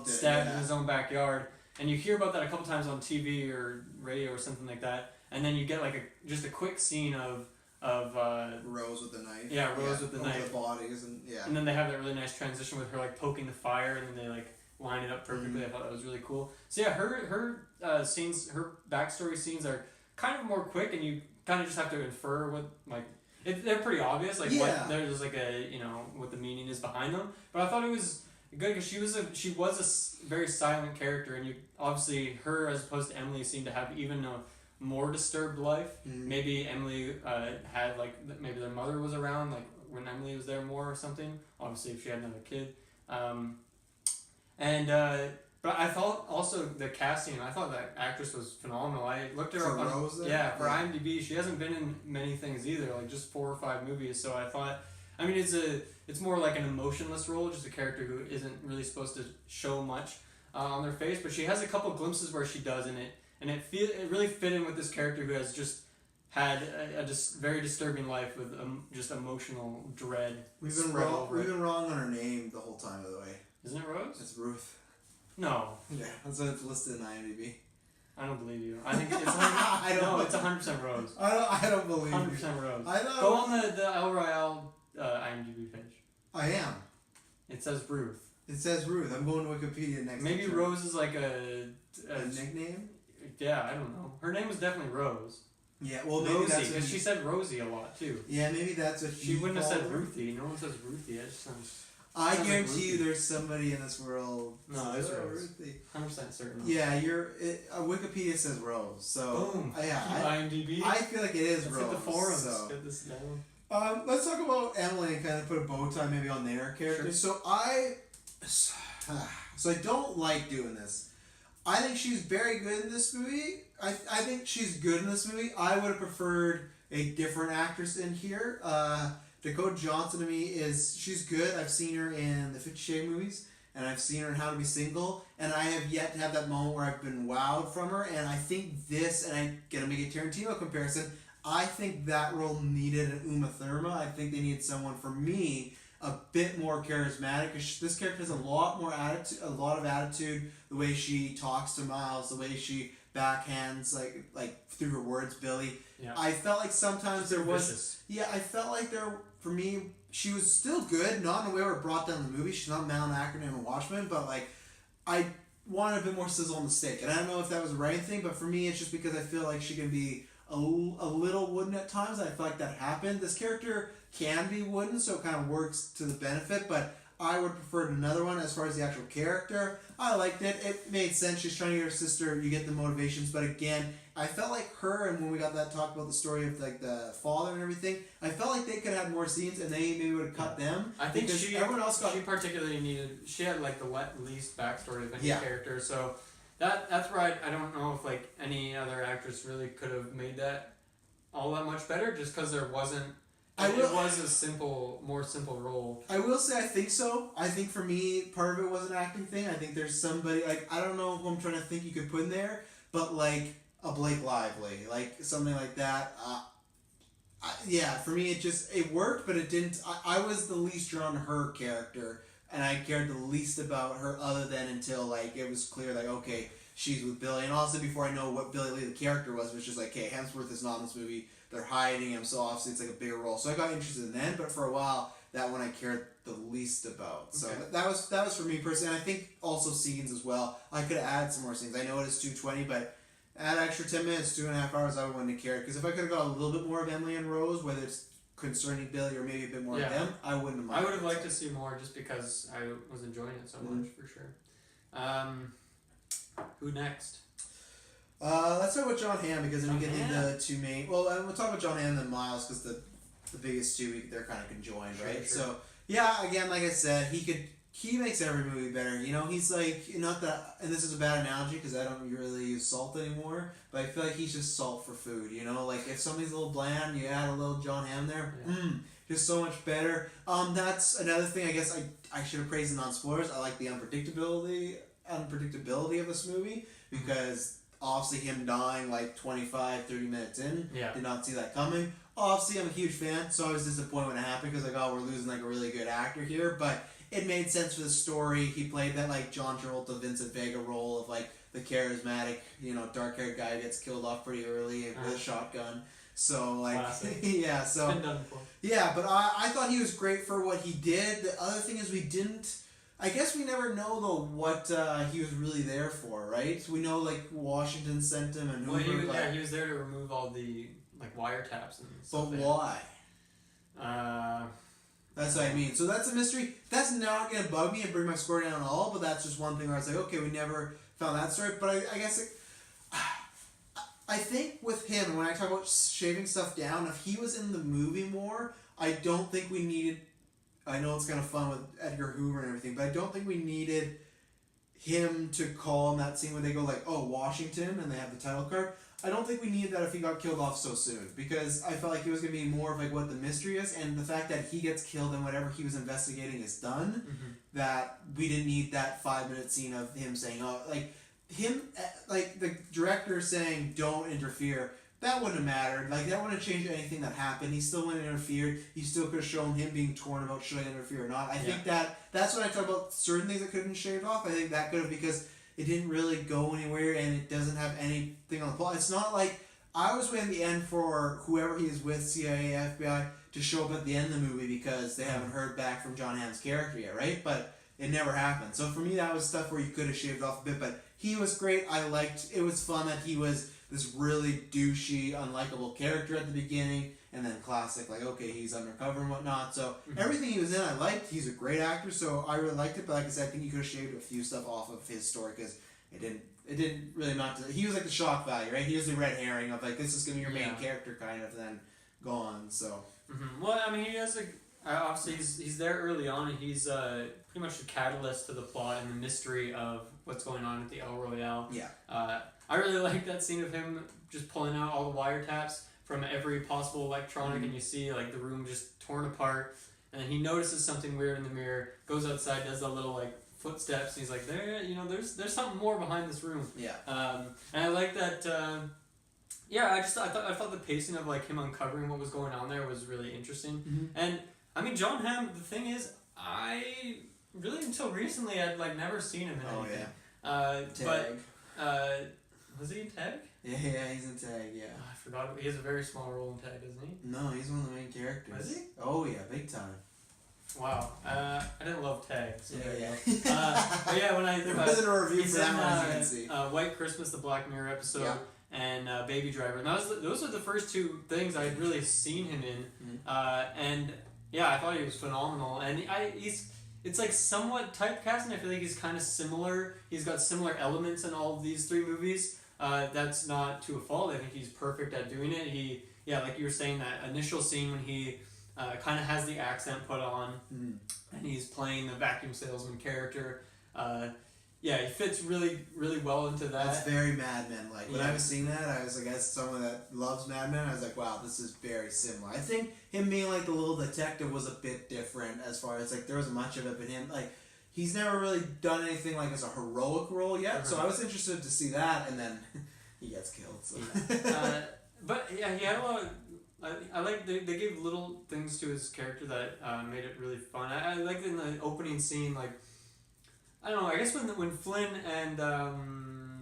stabbed in his own backyard. And you hear about that a couple times on TV or radio or something like that. And then you get like just a quick scene of Rose with the knife. Yeah, Rose with the knife. The bodies and then they have that really nice transition with her like poking the fire, and then they like line it up perfectly. I thought that was really cool. So yeah, her scenes, her backstory scenes are kind of more quick, and you kind of just have to infer what like they're pretty obvious, like what there's like what the meaning is behind them. But I thought it was good because she was a very silent character, and you obviously her as opposed to Emily seemed to have even a more disturbed life. Maybe Emily had like maybe their mother was around like when Emily was there more or something. Obviously, if she had another kid, but I thought also the casting. I thought that actress was phenomenal. I looked her up on Rose for IMDb. She hasn't been in many things either, like just 4 or 5 movies. So I thought, I mean, it's more like an emotionless role, just a character who isn't really supposed to show much on their face, but she has a couple glimpses where she does in it. And it really fit in with this character who has just had a very disturbing life with just emotional dread. We've been wrong on her name the whole time, by the way. Isn't it Rose? It's Ruth. No. Yeah, that's what it's listed in IMDb. I don't believe you. I think it's 100%. It's 100% Rose. I don't believe 100% Rose. Go on the El Royale IMDb page. I am. It says Ruth. It says Ruth. I'm going to Wikipedia next. Maybe Rose is like a nickname. Yeah, I don't know. Her name was definitely Rose. Yeah, well, maybe Rosie, that's because she said Rosie a lot too. Yeah, maybe that's what she wouldn't have said Ruthie. No one says Ruthie. It just sounds. I guarantee you, there's somebody in this world. No, it's Rose. 100% certain. Yeah, Wikipedia says Rose. So boom. IMDb. I feel like it is Rose. Hit the forums. So. Get this down. Let's talk about Emily and kind of put a bow tie maybe on their characters. Sure. So I don't like doing this. I think she's very good in this movie. I think she's good in this movie. I would have preferred a different actress in here. Dakota Johnson to me she's good. I've seen her in the 50 Shades movies, and I've seen her in How to Be Single, and I have yet to have that moment where I've been wowed from her. And I think this, and I'm gonna make a Tarantino comparison, I think that role needed an Uma Thurman. I think they needed someone, for me, a bit more charismatic. This character has a lot more attitude, a lot of attitude. The way she talks to Miles, the way she backhands like through her words, Billy. Yeah. I felt like sometimes there was. Vicious. Yeah, I felt like for me, she was still good. Not in a way where it brought down the movie. She's not a Malin acronym in Watchmen, but like I wanted a bit more sizzle on the steak. And I don't know if that was the right thing, but for me, it's just because I feel like she can be a little wooden at times. I feel like that happened. This character can be wooden, so it kind of works to the benefit, but I would prefer another one as far as the actual character. I liked it. It made sense. She's trying to get her sister. You get the motivations. But again, I felt like her, and when we got that talk about the story of like the father and everything, I felt like they could have had more scenes, and they maybe would have cut them. I think everyone else got. She particularly needed. She had like the least backstory of any character. So that's where I don't know if like any other actress really could have made that all that much better, just because there wasn't. It was a more simple role. I will say I think so. I think for me, part of it was an acting thing. I think there's somebody, like, I don't know who I'm trying to think you could put in there, but like a Blake Lively, like something like that. For me it worked, but it didn't. I was the least drawn to her character, and I cared the least about her other than until like it was clear, like, okay, she's with Billy. And also before I know what Billy Lee the character was just like, okay, Hemsworth is not in this movie. They're hiding him, so obviously it's like a bigger role. So I got interested in then, but for a while, that one I cared the least about. So that was for me personally. And I think also scenes as well. I could add some more scenes. I know it is 2:20, but add extra 10 minutes, 2.5 hours, I wouldn't have cared. Because if I could have got a little bit more of Emily and Rose, whether it's concerning Billy or maybe a bit more of them, I wouldn't have minded. I would have liked to see more just because I was enjoying it so much, for sure. Who next? Let's talk about John Hamm, because then we get into the two main. Well, we'll talk about John Hamm and then Miles, because the biggest two, they're kind of conjoined, right? Sure. So yeah, again, like I said, he makes every movie better. You know, he's like, not that, and this is a bad analogy because I don't really use salt anymore, but I feel like he's just salt for food. You know, like if something's a little bland, you add a little John Hamm there, just so much better. That's another thing. I guess I should have praised the non-spoilers. I like the unpredictability of this movie, because obviously him dying like 25, 30 minutes in, did not see that coming. Obviously, I'm a huge fan, so I was disappointed when it happened, because like, oh, we're losing like a really good actor here, but it made sense for the story. He played that like John Travolta, Vincent Vega role of like the charismatic, dark-haired guy who gets killed off pretty early with a shotgun. So like, classic. Yeah, so it's been done before. Yeah, but I thought he was great for what he did. The other thing is I guess we never know though what he was really there for, right? So we know like Washington sent him and he was there to remove all the like wiretaps and stuff. But why? That's what I mean. So that's a mystery. That's not gonna bug me and bring my score down at all. But that's just one thing where I was like, okay, we never found that story. But I guess I think with him, when I talk about shaving stuff down, if he was in the movie more, I don't think we needed. I know it's kind of fun with Edgar Hoover and everything, but I don't think we needed him to call in that scene where they go like, oh, Washington, and they have the title card. I don't think we needed that if he got killed off so soon, because I felt like it was going to be more of like what the mystery is, and the fact that he gets killed and whatever he was investigating is done, that we didn't need that 5-minute scene of him saying, oh, like the director saying, don't interfere. That wouldn't have mattered. Like, that wouldn't have changed anything that happened. He still wouldn't have interfered. He still could have shown him being torn about should I interfere or not. I think that's when I talk about certain things that could have been shaved off. I think that could have, because it didn't really go anywhere and it doesn't have anything on the plot. It's not like I was waiting at the end for whoever he is with, CIA, FBI, to show up at the end of the movie because they haven't heard back from John Hamm's character yet, right? But it never happened. So for me, that was stuff where you could have shaved off a bit. But he was great. It was fun that he was this really douchey, unlikable character at the beginning, and then classic, like, okay, he's undercover and whatnot. So everything he was in, I liked. He's a great actor, so I really liked it. But like I said, I think you could have shaved a few stuff off of his story because it didn't really matter. He was like the shock value, right? He was the red herring of like, this is gonna be your main character kind of, then gone. So. Well, I mean, he has obviously he's there early on, and he's pretty much the catalyst to the plot and the mystery of what's going on at the El Royale. Yeah. I really like that scene of him just pulling out all the wiretaps from every possible electronic, and you see like the room just torn apart, and then he notices something weird in the mirror, goes outside, does a little like footsteps, and he's like, there's something more behind this room. Yeah. And I like that. I thought the pacing of like him uncovering what was going on there was really interesting. And I mean, John Hamm, the thing is, I really until recently I'd like never seen him in anything. Tag. But was he in Tag? Yeah, he's in Tag, yeah. Oh, I forgot. He has a very small role in Tag, doesn't he? No, he's one of the main characters. Was he? Oh, yeah, big time. Wow. I didn't love Tag. So yeah. But yeah, when there wasn't a review for that one, as you can see. White Christmas, the Black Mirror episode, and Baby Driver. And those were the first two things I had really seen him in. And yeah, I thought he was phenomenal. And it's like somewhat typecast, and I feel like he's kind of similar. He's got similar elements in all of these three movies. That's not to a fault. I think he's perfect at doing it. Like you were saying, that initial scene when he kind of has the accent put on, and he's playing the vacuum salesman character. He fits really, really well into that. That's very Mad Men. Like, when I was seeing that, I was like, as someone that loves Mad Men, I was like, wow, this is very similar. I think him being like the little detective was a bit different as far as like there wasn't much of it, but him like he's never really done anything like as a heroic role yet. So I was interested to see that, and then he gets killed. So. But yeah, he had a lot of. I like they gave little things to his character that made it really fun. I like in the opening scene, like, I don't know, I guess when Flynn and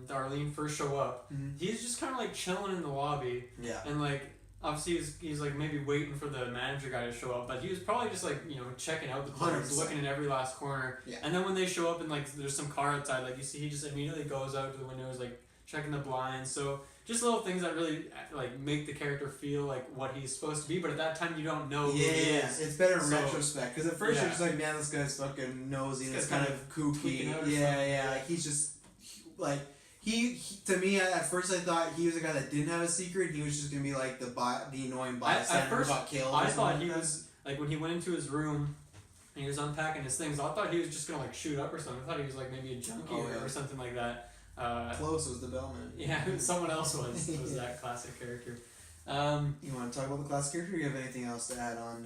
Darlene first show up, he's just kind of like chilling in the lobby. Yeah. And like, obviously he's like maybe waiting for the manager guy to show up, but he was probably just like, checking out the place, looking in every last corner. Yeah. And then when they show up and like there's some car outside, like you see he just immediately goes out to the windows, like checking the blinds. So just little things that really like make the character feel like what he's supposed to be, but at that time you don't know who he is. It's better in retrospect, because at first you're just like, man, this guy's fucking nosy and it's kind of kooky. Like he's just like he to me at first I thought he was a guy that didn't have a secret. He was just gonna be like the annoying bystander who got killed. I thought he was like, when he went into his room and he was unpacking his things, I thought he was just gonna like shoot up or something. I thought he was like maybe a junkie or something like that. Close was the bellman. Yeah, someone else was that classic character. You want to talk about the classic character, or do you have anything else to add on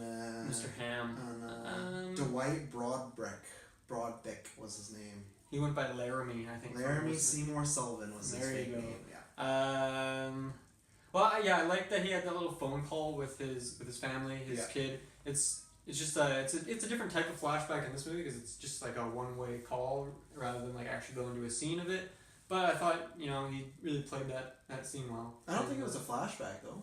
Mr. Ham? On Dwight Broadbeck was his name. He went by Laramie, I think. Laramie Seymour Sullivan was his fake name. Yeah. I like that he had that little phone call with his family, his kid. It's just it's a different type of flashback in this movie, because it's just like a one-way call rather than like actually going to a scene of it. But I thought, he really played that scene well. I don't think it was a flashback, though.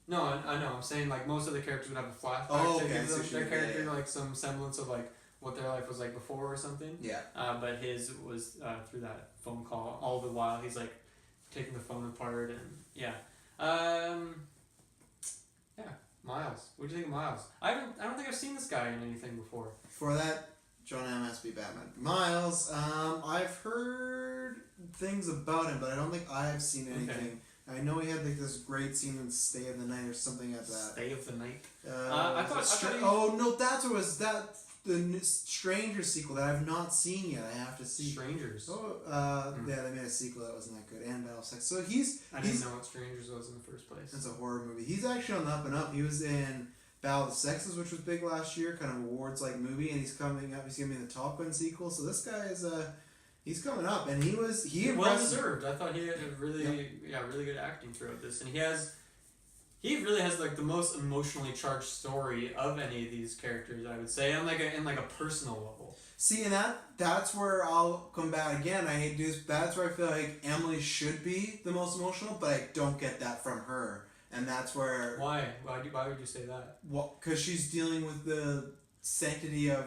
No, I know. I'm saying, like, most of the characters would have a flashback to give their character, like, some semblance of, like, what their life was like before or something. Yeah. But his was through that phone call. All the while, he's, like, taking the phone apart and, yeah. Miles. What do you think of Miles? I don't think I've seen this guy in anything before. For that, John M. has to be Batman. Miles, I've heard things about him, but I don't think I've seen anything. Okay. I know he had like this great scene in Stay of the Night or something like that. Stay of the Night? That's what was that. The Stranger sequel that I've not seen yet. I have to see. Strangers. Yeah, they made a sequel that wasn't that good. And Battle Sex. So I didn't know what Strangers was in the first place. It's a horror movie. He's actually on the up and up. He was in Battle of the Sexes, which was big last year, kind of awards like movie, and he's coming up. He's gonna be in the Top Gun sequel. So this guy is he's coming up, and he well deserved. I thought he had a really good acting throughout this, and he really has like the most emotionally charged story of any of these characters, I would say, on like a personal level. See, and that's where I'll come back again. I hate to do this. That's where I feel like Emily should be the most emotional, but I don't get that from her, and that's where. Why would you say that? Well, because she's dealing with the sanctity of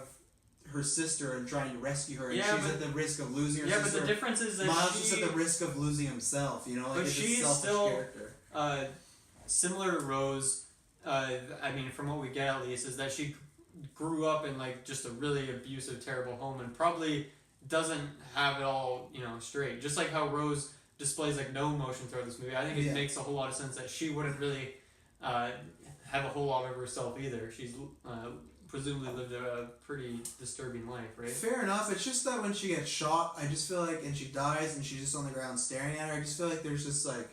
her sister and trying to rescue her, and she's at the risk of losing her sister. Yeah, but the difference is that Miles is at the risk of losing himself. Like it's a selfish character. Similar to Rose, I mean, from what we get at least, is that she grew up in like just a really abusive, terrible home, and probably doesn't have it all, straight. Just like how Rose displays like no emotion throughout this movie, I think it makes a whole lot of sense that she wouldn't really have a whole lot of herself either. She's presumably lived a pretty disturbing life, right? Fair enough. It's just that when she gets shot, I just feel like, and she dies, and she's just on the ground staring at her. I just feel like there's just like.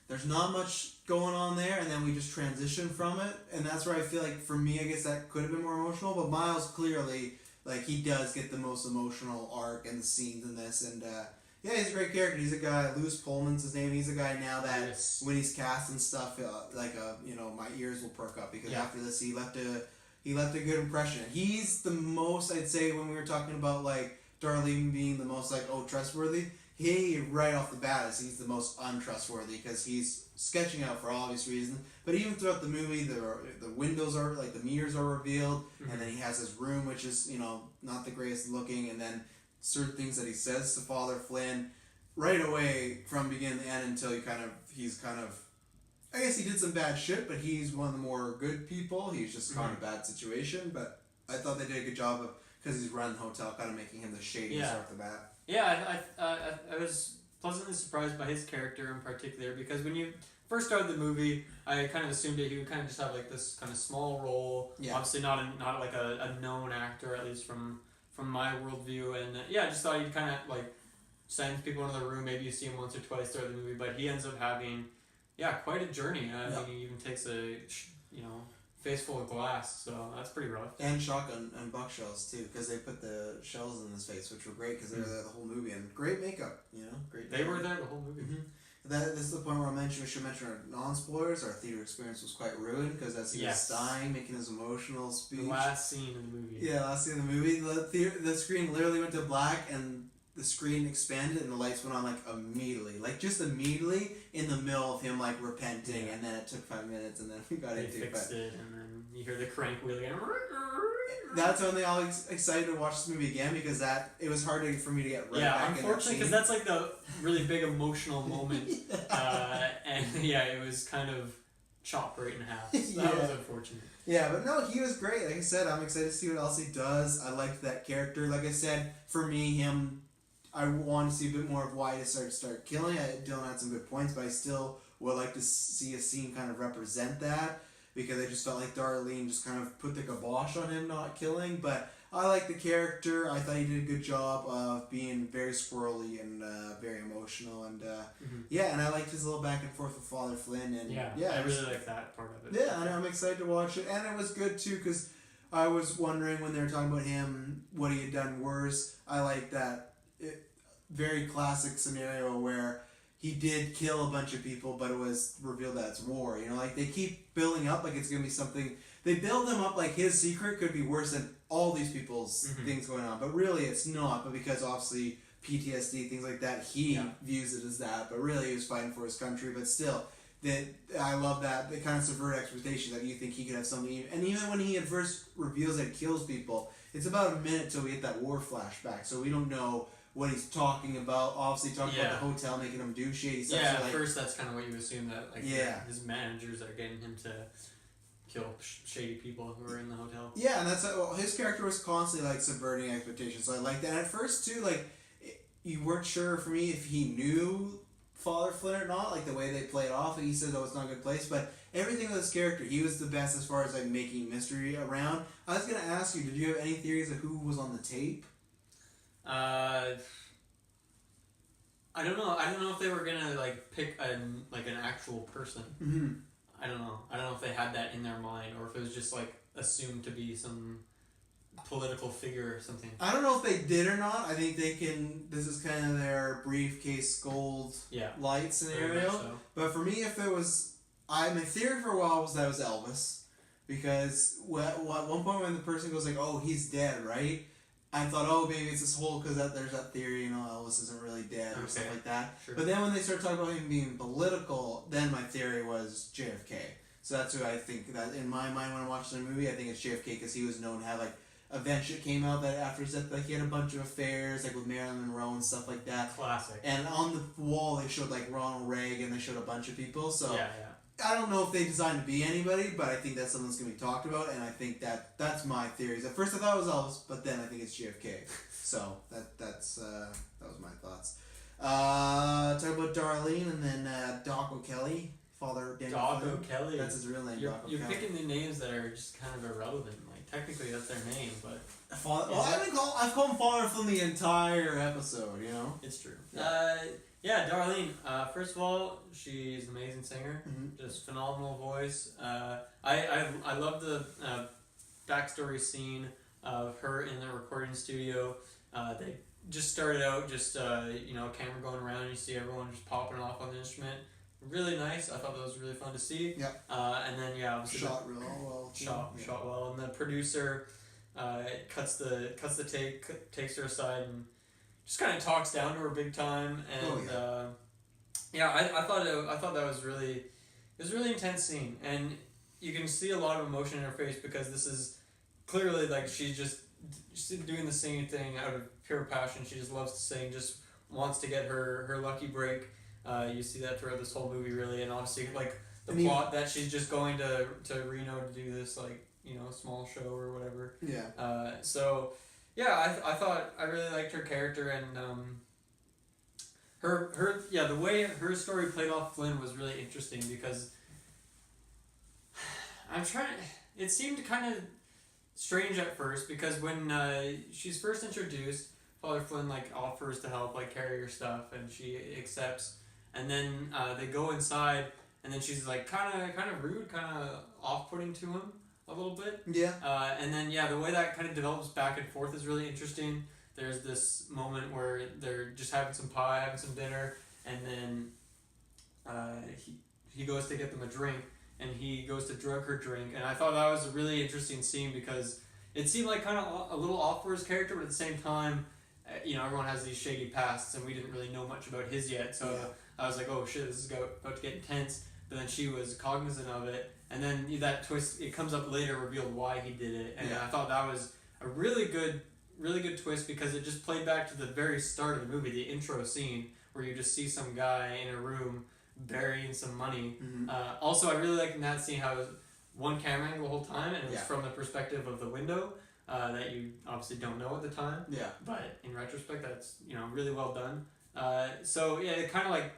There's not much going on there, and then we just transition from it, and that's where I feel like, for me, I guess that could have been more emotional, but Miles clearly, like, he does get the most emotional arc and the scenes in this, and, he's a great character. He's a guy, Louis Pullman's his name, he's a guy now that, when he's cast and stuff, my ears will perk up, because after this, he left a good impression. He's the most, I'd say, when we were talking about, like, Darlene being the most, like, trustworthy, he, right off the bat, he's the most untrustworthy, because he's sketching out for obvious reasons. But even throughout the movie, the windows are, like, the mirrors are revealed, and then he has his room, which is, not the greatest looking, and then certain things that he says to Father Flynn, right away, from beginning to end, until he's kind of, I guess he did some bad shit, but he's one of the more good people. He's just caught in a bad situation, but I thought they did a good job of because he's running the hotel, kind of making him the shadiest off the bat. Yeah, I was pleasantly surprised by his character in particular, because when you first started the movie, I kind of assumed that he would kind of just have like this kind of small role. Yeah. Obviously not like a known actor, at least from my worldview, and I just thought he'd kind of like send people into the room. Maybe you see him once or twice throughout the movie, but he ends up having quite a journey. I mean, he even takes a face full of glass, so that's pretty rough. And shotgun and buck shells too, because they put the shells in his face, which were great because they were there the whole movie, and great makeup. Great. They were there the whole movie. Mm-hmm. This is the point where we should mention our non-spoilers. Our theater experience was quite ruined because as he was dying, making his emotional speech. The last scene in the movie. Yeah, last scene in the movie. The screen literally went to black, and the screen expanded, and the lights went on like immediately. Like just immediately in the middle of him like repenting, and then it took 5 minutes, and then we got into it. They fixed it, and then you hear the crank wheel again. That's when they all excited to watch this movie again, because it was hard for me to get back in that scene. Unfortunately, because that's like the really big emotional moment, and it was kind of chopped right in half. So that was unfortunate. Yeah, but no, he was great. Like I said, I'm excited to see what else he does. I liked that character. Like I said, for me, I want to see a bit more of why to start killing. Dylan had some good points, but I still would like to see a scene kind of represent that, because I just felt like Darlene just kind of put the kibosh on him not killing. But I like the character. I thought he did a good job of being very squirrely and very emotional, and and I liked his little back and forth with Father Flynn, and I really like that part of it. Yeah, and I'm excited to watch it, and it was good too, because I was wondering when they were talking about him what he had done worse. I like that very classic scenario where he did kill a bunch of people, but it was revealed that it's war. Like they keep building up like it's gonna be something. They build him up like his secret could be worse than all these people's things going on, but really it's not. But because obviously PTSD, things like that, he views it as that. But really he was fighting for his country. But still, I love that they kind of subvert expectations, that you think he could have something. And even when he at first reveals that he kills people, it's about a minute till we get that war flashback, so we don't know what he's talking about. Obviously talking about the hotel making him do shady stuff. Yeah, so at first that's kind of what you assume, that his managers are getting him to kill shady people who are in the hotel. Yeah, and that's his character was constantly like subverting expectations. So I like that. And at first too, like you weren't sure for me if he knew Father Flynn or not, like the way they played off. He said, it's not a good place, but everything with his character, he was the best as far as like making mystery around. I was gonna ask you, did you have any theories of who was on the tape? I don't know. I don't know if they were gonna like pick an actual person. Mm-hmm. I don't know. I don't know if they had that in their mind, or if it was just like assumed to be some political figure or something. I don't know if they did or not. I think they can. This is kind of their briefcase gold light scenario. So. But for me, if it was, my theory for a while was that it was Elvis, because at one point when the person goes like, "Oh, he's dead," right? I thought, maybe it's this whole, because there's that theory, Elvis isn't really dead or stuff like that. Sure. But then when they start talking about him being political, then my theory was JFK. So that's who I think, that in my mind when I'm watching the movie, I think it's JFK, because he was known to have like events that came out that after his death, like he had a bunch of affairs like with Marilyn Monroe and stuff like that. Classic. And on the wall they showed like Ronald Reagan, they showed a bunch of people. So yeah. I don't know if they designed to be anybody, but I think that's something that's going to be talked about, and I think that's my theories. At first I thought it was Elvis, but then I think it's JFK. So that was my thoughts. Talk about Darlene, and then Doc O'Kelly, Father Daniel Doc Flynn. O'Kelly. That's his real name, Doc O'Kelly. You're picking the names that are just kind of irrelevant. Like technically that's their name, but I've called him Father Flynn the entire episode. It's true. Yeah, Darlene. First of all, she's an amazing singer. Mm-hmm. Just phenomenal voice. I love the backstory scene of her in the recording studio. They just started out camera going around, and you see everyone just popping off on the instrument. Really nice. I thought that was really fun to see. Yeah. And then obviously shot real well. Shot well, and the producer cuts the take, takes her aside, and just kind of talks down to her big time, and I thought that was really intense scene, and you can see a lot of emotion in her face, because this is clearly like she's doing the singing thing out of pure passion. She just loves to sing, just wants to get her lucky break. You see that throughout this whole movie, really, and obviously like the plot that she's just going to Reno to do this small show or whatever. Yeah. Yeah, I thought I really liked her character, and the way her story played off Flynn was really interesting because it seemed kind of strange at first because when she's first introduced, Father Flynn like offers to help like carry her stuff, and she accepts, and then they go inside, and then she's like kind of rude, kind of off-putting to him a little bit. Yeah. And then the way that kind of develops back and forth is really interesting. There's this moment where they're just having some pie, having some dinner, and then he goes to get them a drink, and he goes to drug her drink, and I thought that was a really interesting scene because it seemed like kind of a little off for his character, but at the same time, everyone has these shady pasts, and we didn't really know much about his yet, so I was like, oh shit, this is about to get intense. But then she was cognizant of it, and then that twist, it comes up later, revealed why he did it, and I thought that was a really good twist because it just played back to the very start of the movie, the intro scene, where you just see some guy in a room burying some money. Mm-hmm. Also, I really liked in that scene how it was one camera angle the whole time, and it was from the perspective of the window that you obviously don't know at the time. Yeah. But in retrospect, that's really well done. So yeah, it kind of like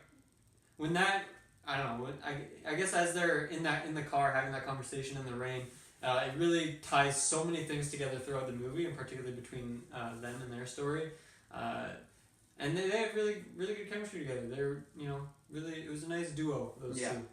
when that I don't know. I guess as they're in the car having that conversation in the rain, it really ties so many things together throughout the movie, and particularly between them and their story. And they have really good chemistry together. They're really, it was a nice duo, those two.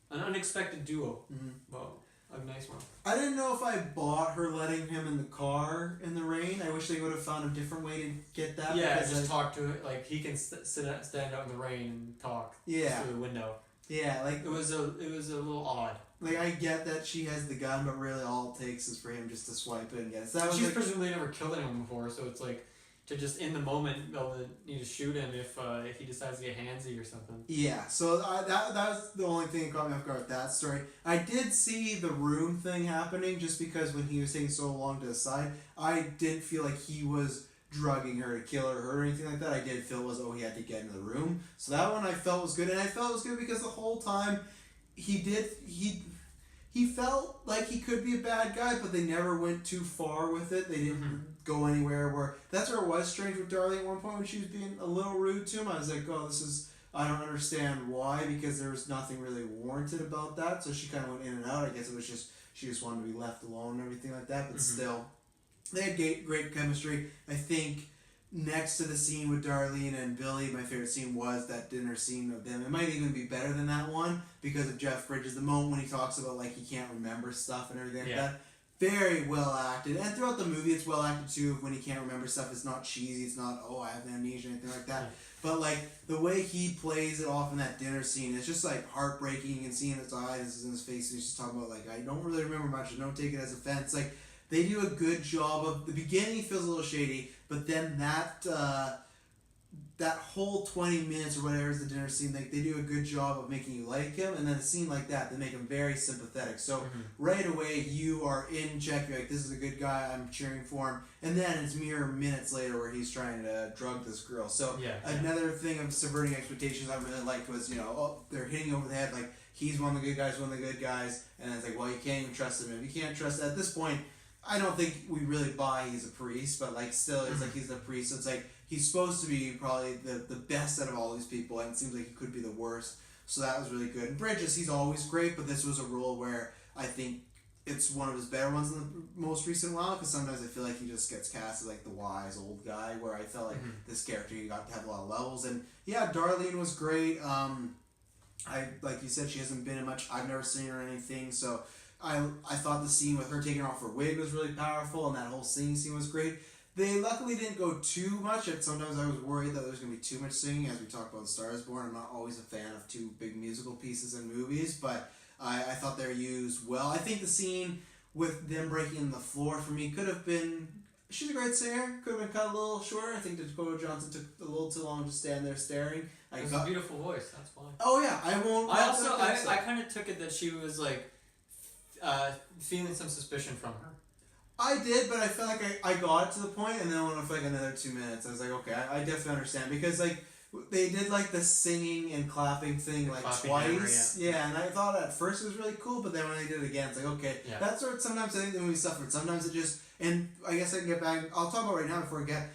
An unexpected duo. Mm-hmm. Well, a nice one. I didn't know if I bought her letting him in the car in the rain. I wish they would have found a different way to get that. Yeah, just talk to it. Like he can stand out in the rain and talk through the window. Yeah, like it was a little odd. Like I get that she has the gun, but really all it takes is for him just to swipe it and get it. So she's presumably never killed anyone before, so it's like to just in the moment they'll need to shoot him if he decides to get handsy or something. Yeah, so that was the only thing that caught me off guard with that story. I did see the room thing happening just because when he was taking so long to decide, I didn't feel like he was drugging her to kill her or anything like that. I did feel it was he had to get into the room. So that one I felt was good, and I felt it was good because the whole time he felt like he could be a bad guy, but they never went too far with it. They didn't go anywhere where... That's where it was strange with Darlene at one point when she was being a little rude to him. I was like, oh, this is... I don't understand why, because there was nothing really warranted about that. So she kind of went in and out. I guess it was just... She just wanted to be left alone and everything like that. But still, they had great chemistry. I think next to the scene with Darlene and Billy, my favorite scene was that dinner scene of them. It might even be better than that one because of Jeff Bridges. The moment when he talks about like he can't remember stuff and everything like that. Very well acted. And throughout the movie it's well acted too. When he can't remember stuff, it's not cheesy. It's not, I have amnesia or anything like that. But like the way he plays it off in that dinner scene, it's just like heartbreaking. You can see in his eyes, in his face, he's just talking about like, I don't really remember much. I don't take it as offense. Like they do a good job of the beginning feels a little shady, but then that whole 20 minutes or whatever is the dinner scene, like they do a good job of making you like him, and then a scene like that, they make him very sympathetic. So right away you are in check. You're like, this is a good guy. I'm cheering for him. And then it's mere minutes later where he's trying to drug this girl. So another thing of subverting expectations I really liked was they're hitting you over the head like he's one of the good guys, and it's like, well, you can't even trust him. If you can't trust at this point, I don't think we really buy he's a priest, but like still it's like he's a priest, so it's like he's supposed to be probably the best out of all these people, and it seems like he could be the worst. So that was really good. And Bridges, he's always great, but this was a role where I think it's one of his better ones in the most recent while, because sometimes I feel like he just gets cast as like the wise old guy, where I felt like this character, he got to have a lot of levels. And yeah, Darlene was great. Like you said, she hasn't been in much. I've never seen her in anything, so I thought the scene with her taking off her wig was really powerful, and that whole singing scene was great. They luckily didn't go too much, and sometimes I was worried that there was going to be too much singing. As we talked about *Star Is Born*, I'm not always a fan of too big musical pieces in movies, but I thought they were used well. I think the scene with them breaking the floor for me could have been... She's a great singer. Could have been cut a little shorter. I think Dakota Johnson took a little too long to stand there staring. It's a beautiful voice, that's why. Oh yeah, I won't... I kind of took it that she was like... feeling some suspicion from her. I did, but I felt like I got it to the point, and then I went for like another 2 minutes. I was like, okay, I definitely understand, because like they did like the singing and clapping thing like twice. Hammer, yeah, and I thought at first it was really cool, but then when they did it again, it's like, okay, that's what sometimes I think the movie suffered. Sometimes it just, and I guess I can get back. I'll talk about right now before I get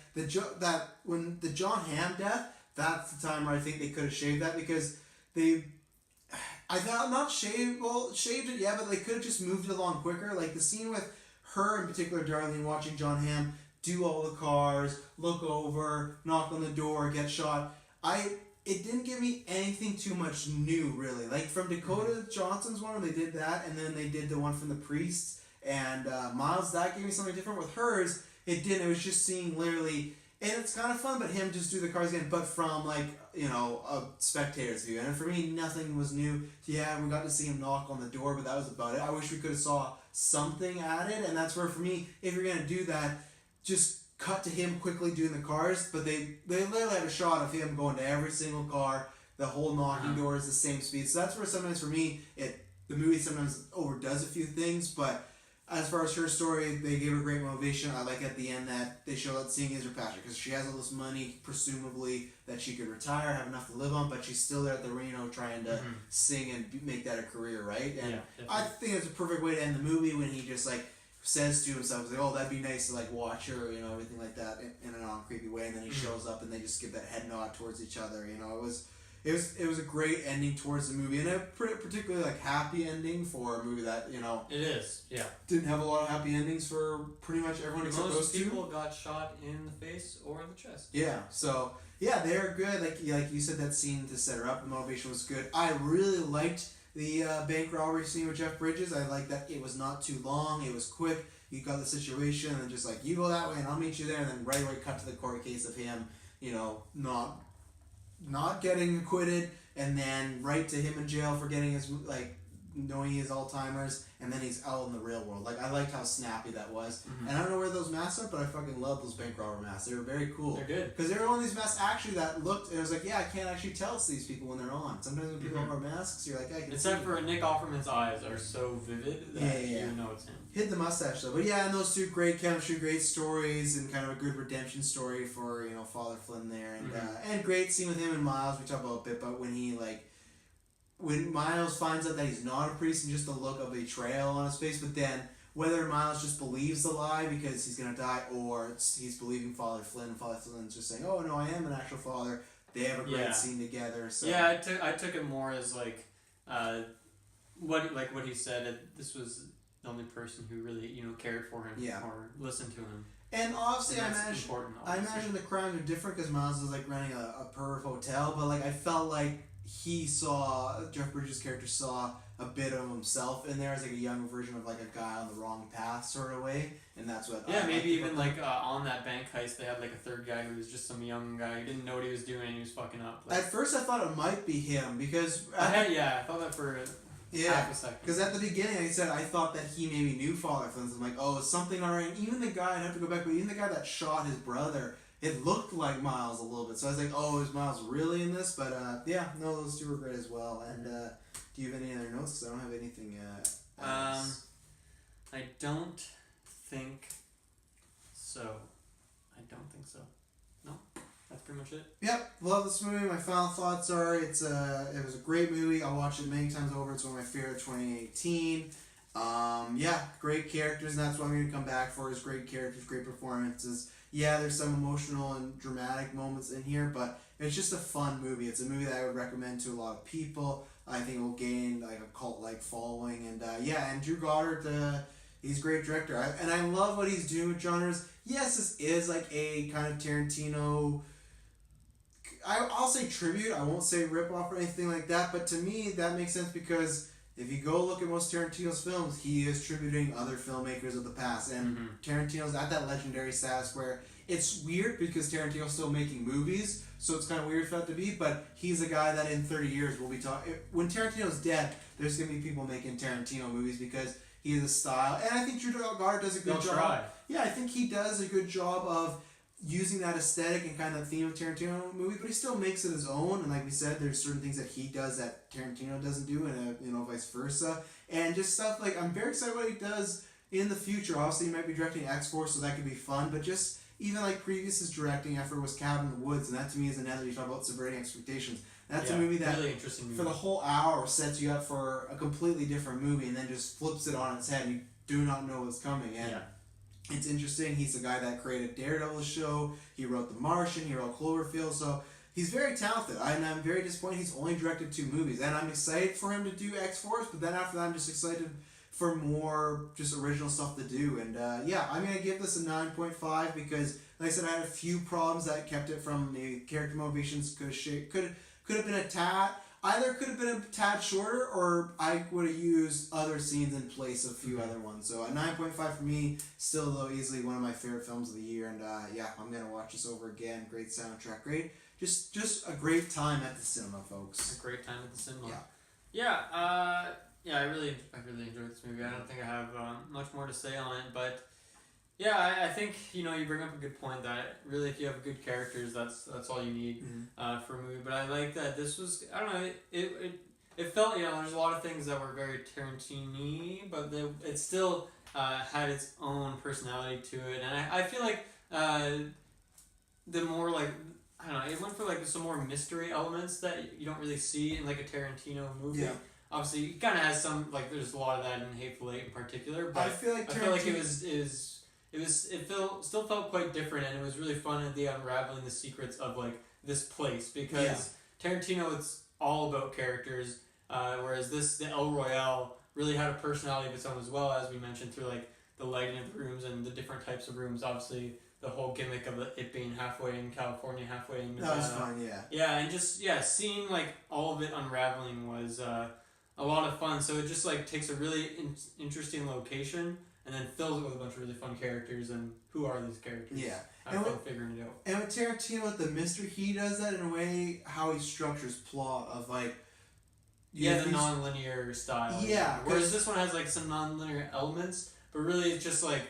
that when the John Hamm death. That's the time where I think they could have shaved that because I thought not shaved it, yeah, but they could have just moved it along quicker. Like the scene with her in particular, Darlene, watching John Hamm do all the cars, look over, knock on the door, get shot. It didn't give me anything too much new, really. Like from Dakota Johnson's one, they did that, and then they did the one from the priests and Miles. That gave me something different. With hers, it didn't. It was just seeing literally, and it's kind of fun, but him just do the cars again, but from like a spectator's view. And for me, nothing was new. Yeah, we got to see him knock on the door, but that was about it. I wish we could have saw something added, and that's where for me, if you're gonna do that, just cut to him quickly doing the cars, but they literally had a shot of him going to every single car. The whole knocking door is the same speed. So that's where sometimes for me, the movie sometimes overdoes a few things, but as far as her story, they gave her great motivation. I like at the end that they show that seeing is her passion because she has all this money, presumably, that she could retire, have enough to live on, but she's still there at the Reno trying to sing and make that a career, right? And I think it's a perfect way to end the movie when he just like says to himself, like, oh, that'd be nice to like watch her, everything like that in a non-creepy way, and then he shows up and they just give that head nod towards each other. It was a great ending towards the movie, and a particularly like happy ending for a movie that it is, yeah, didn't have a lot of happy endings for pretty much everyone except those two. Most people got shot in the face or in the chest. Yeah, so yeah, they're good. Like you said, that scene to set her up, the motivation was good. I really liked the bank robbery scene with Jeff Bridges. I like that it was not too long. It was quick. You got the situation, and just like, you go that way, and I'll meet you there, and then right away cut to the court case of him, not getting acquitted, and then right to him in jail for getting his knowing he has Alzheimer's, and then he's out in the real world. Like, I liked how snappy that was. And I don't know where those masks are, but I fucking love those bank robber masks. They were very cool. They're good. Because they were one of these masks actually that looked, and I was like, yeah, I can't actually tell it's these people when they're on. Sometimes when people wear masks, you're like, I can Except for Nick Offerman's eyes are so vivid that you know it's him. Hid the mustache though. But yeah, and those two, great chemistry, great stories, and kind of a good redemption story for, Father Flynn there. And great scene with him and Miles. We talked about a bit, but when Miles finds out that he's not a priest and just the look of betrayal on his face, but then whether Miles just believes the lie because he's going to die, or he's believing Father Flynn, Father Flynn's just saying, oh no, I am an actual father. They have a great scene together. So. Yeah, I took it more as what he said, this was the only person who really, cared for him or listened to him. And obviously, I imagine the crimes are different because Miles is running a perv hotel, but I felt like Jeff Bridges' character saw a bit of himself in there as a younger version of a guy on the wrong path sort of way, and that's what. Yeah, maybe even on that bank heist, they had a third guy who was just some young guy who didn't know what he was doing and he was fucking up. At first, I thought it might be him because. I thought that for. Half a second. Because at the beginning, I said I thought that he maybe knew Father Flynn. I'm like, oh, is something alright? Even the guy, I'd have to go back, but even the guy that shot his brother, it looked like Miles a little bit. So I was like, oh, is Miles really in this? But those two were great as well. And do you have any other notes? Because I don't have anything else. I don't think so. No. That's pretty much it. Yep, love this movie. My final thoughts are it was a great movie. I'll watch it many times over. It's one of my favorite 2018. Great characters, and that's what I'm going to come back for, is great characters, great performances. Yeah, there's some emotional and dramatic moments in here, but it's just a fun movie. It's a movie that I would recommend to a lot of people. I think it will gain a cult-like following, and and Drew Goddard, he's a great director. And I love what he's doing with genres. Yes, this is a kind of Tarantino, I'll say tribute, I won't say rip-off or anything like that, but to me that makes sense because if you go look at most Tarantino's films, he is tributing other filmmakers of the past, and Tarantino's at that legendary status where it's weird because Tarantino's still making movies, so it's kind of weird for that to be, but he's a guy that in 30 years will be talking. When Tarantino's dead, there's going to be people making Tarantino movies because he has a style, and I think Drew Goddard does a good job. Try. Yeah, I think he does a good job of using that aesthetic and kind of theme of Tarantino movie, but he still makes it his own. And like we said, there's certain things that he does that Tarantino doesn't do, and vice versa. And just stuff I'm very excited what he does in the future. Obviously, he might be directing X-Force, so that could be fun. But just even like previous his directing effort was Cabin in the Woods, and that to me is another, you talk about subverting expectations. That's a movie that really interesting movie. For the whole hour sets you up for a completely different movie and then just flips it on its head and you do not know what's coming. And it's interesting. He's the guy that created Daredevil show. He wrote The Martian. He wrote Cloverfield. So he's very talented. And I'm very disappointed he's only directed 2 movies. And I'm excited for him to do X-Force, but then after that I'm just excited for more just original stuff to do. And I'm going to give this a 9.5 because, like I said, I had a few problems that kept it from the character motivations could have been a tad, either could have been a tad shorter, or I would have used other scenes in place of a few other ones. So a 9.5 for me, still though easily one of my favorite films of the year. And I'm gonna watch this over again. Great soundtrack, great, just a great time at the cinema, folks. A great time at the cinema. Yeah. I really enjoyed this movie. I don't think I have much more to say on it, but. Yeah, I think you bring up a good point that really if you have good characters, that's all you need for a movie. But I like that this was, I don't know, it felt, there's a lot of things that were very Tarantino-y, but it still had its own personality to it. And I feel like the more like, I don't know, it went for like some more mystery elements that you don't really see in like a Tarantino movie. Yeah. Obviously, it kind of has some, like there's a lot of that in Hateful Eight in particular, but I feel like it still felt quite different, and it was really fun at the unraveling the secrets of like this place, because Tarantino, it's all about characters, whereas the El Royale really had a personality of its own as well, as we mentioned, through like the lighting of the rooms and the different types of rooms. Obviously the whole gimmick of it being halfway in California, halfway in Nevada. That was fun. And just seeing like all of it unraveling was a lot of fun. So it just like takes a really interesting location and then fills it with a bunch of really fun characters. And who are these characters? Yeah. Have fun figuring it out. And with Tarantino, with the mystery, he does that in a way how he structures plot of like. The non-linear style. Yeah. Whereas this one has like some non-linear elements, but really it's just like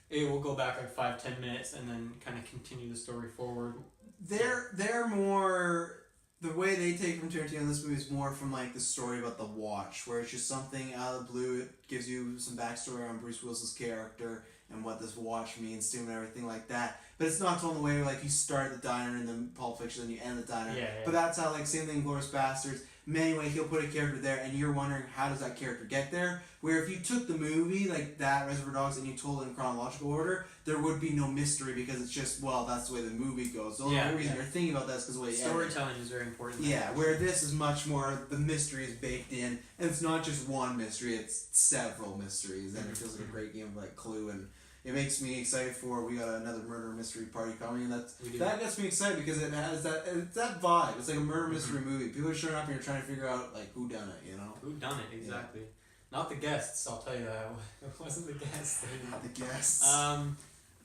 it will go back like 5-10 minutes and then kind of continue the story forward. They're more. The way they take from Tarantino in this movie is more from like the story about the watch, where it's just something out of the blue. It gives you some backstory on Bruce Willis's character and what this watch means to him and everything like that. But it's not told in the way like you start at the diner and then Pulp Fiction and you end the diner. Yeah. But that's how, like, same thing in Glorious Bastards. Anyway, he'll put a character there and you're wondering how does that character get there. Where if you took the movie like that, Reservoir Dogs, and you told it in chronological order, there would be no mystery because it's just, well, that's the way the movie goes. The only reason you're thinking about that is because the way storytelling is very important. Yeah, where this is much more, the mystery is baked in, and it's not just one mystery, it's several mysteries, and it feels like a great game of like Clue, and it makes me excited for, we got another murder mystery party coming, and that gets me excited because it has it's that vibe. It's like a murder mystery movie. People are showing up and you're trying to figure out like who done it, Who done it, exactly. Yeah. Not the guests, I'll tell you that. It wasn't the guests. Not the guests.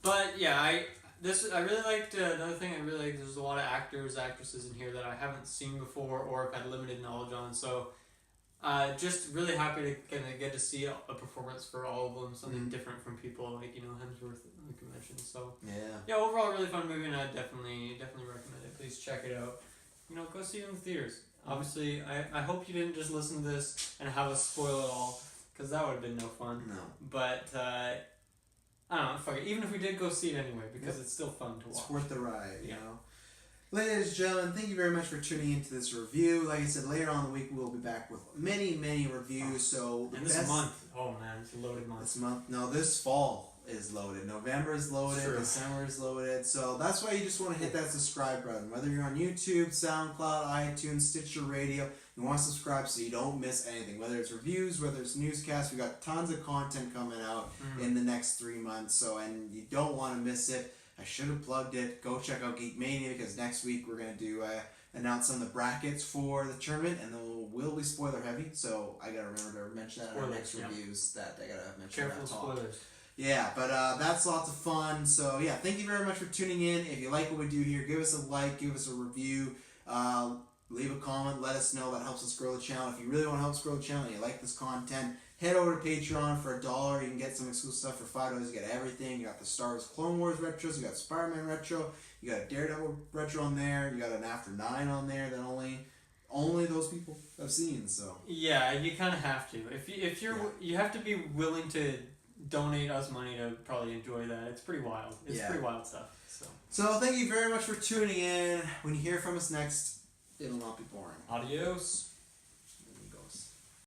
But yeah, I really liked, another thing I really liked, there's a lot of actors, actresses in here that I haven't seen before or have had limited knowledge on, so just really happy to kind of get to see a performance for all of them, something different from people like, Hemsworth, like you mentioned. So yeah, overall really fun movie, and I definitely recommend it. Please check it out. Go see it in the theaters. Obviously, I hope you didn't just listen to this and have us spoil it all, because that would have been no fun. No. But I don't know, fuck it. Even if we did go see it anyway, because it's still fun to watch. It's worth the ride, you know. Ladies and gentlemen, thank you very much for tuning into this review. Like I said, later on in the week we'll be back with many, many reviews. So this month, oh man, it's a loaded month. This fall is loaded. November is loaded. True. December is loaded. So that's why you just want to hit that subscribe button. Whether you're on YouTube, SoundCloud, iTunes, Stitcher Radio, you want to subscribe so you don't miss anything. Whether it's reviews, whether it's newscasts, we got tons of content coming out in the next 3 months. So, and you don't want to miss it. I should have plugged it. Go check out Geek Mania, because next week we're going to announce some of the brackets for the tournament, and then we'll be spoiler heavy. So I got to remember to mention that in our next reviews. That I got to mention. Careful spoilers. Yeah, but that's lots of fun. So yeah, thank you very much for tuning in. If you like what we do here, give us a like, give us a review, leave a comment, let us know. That helps us grow the channel. If you really want to help us grow the channel, you like this content, head over to Patreon for $1. You can get some exclusive stuff for $5. You get everything. You got the Star Wars Clone Wars retros. You got Spider-Man retro. You got a Daredevil retro on there. You got an After 9 on there that only those people have seen. So yeah, you kind of have to. If you're you have to be willing to donate us money to probably enjoy that. It's pretty wild. It's pretty wild stuff. So thank you very much for tuning in. When you hear from us next, it'll not be boring. Adios.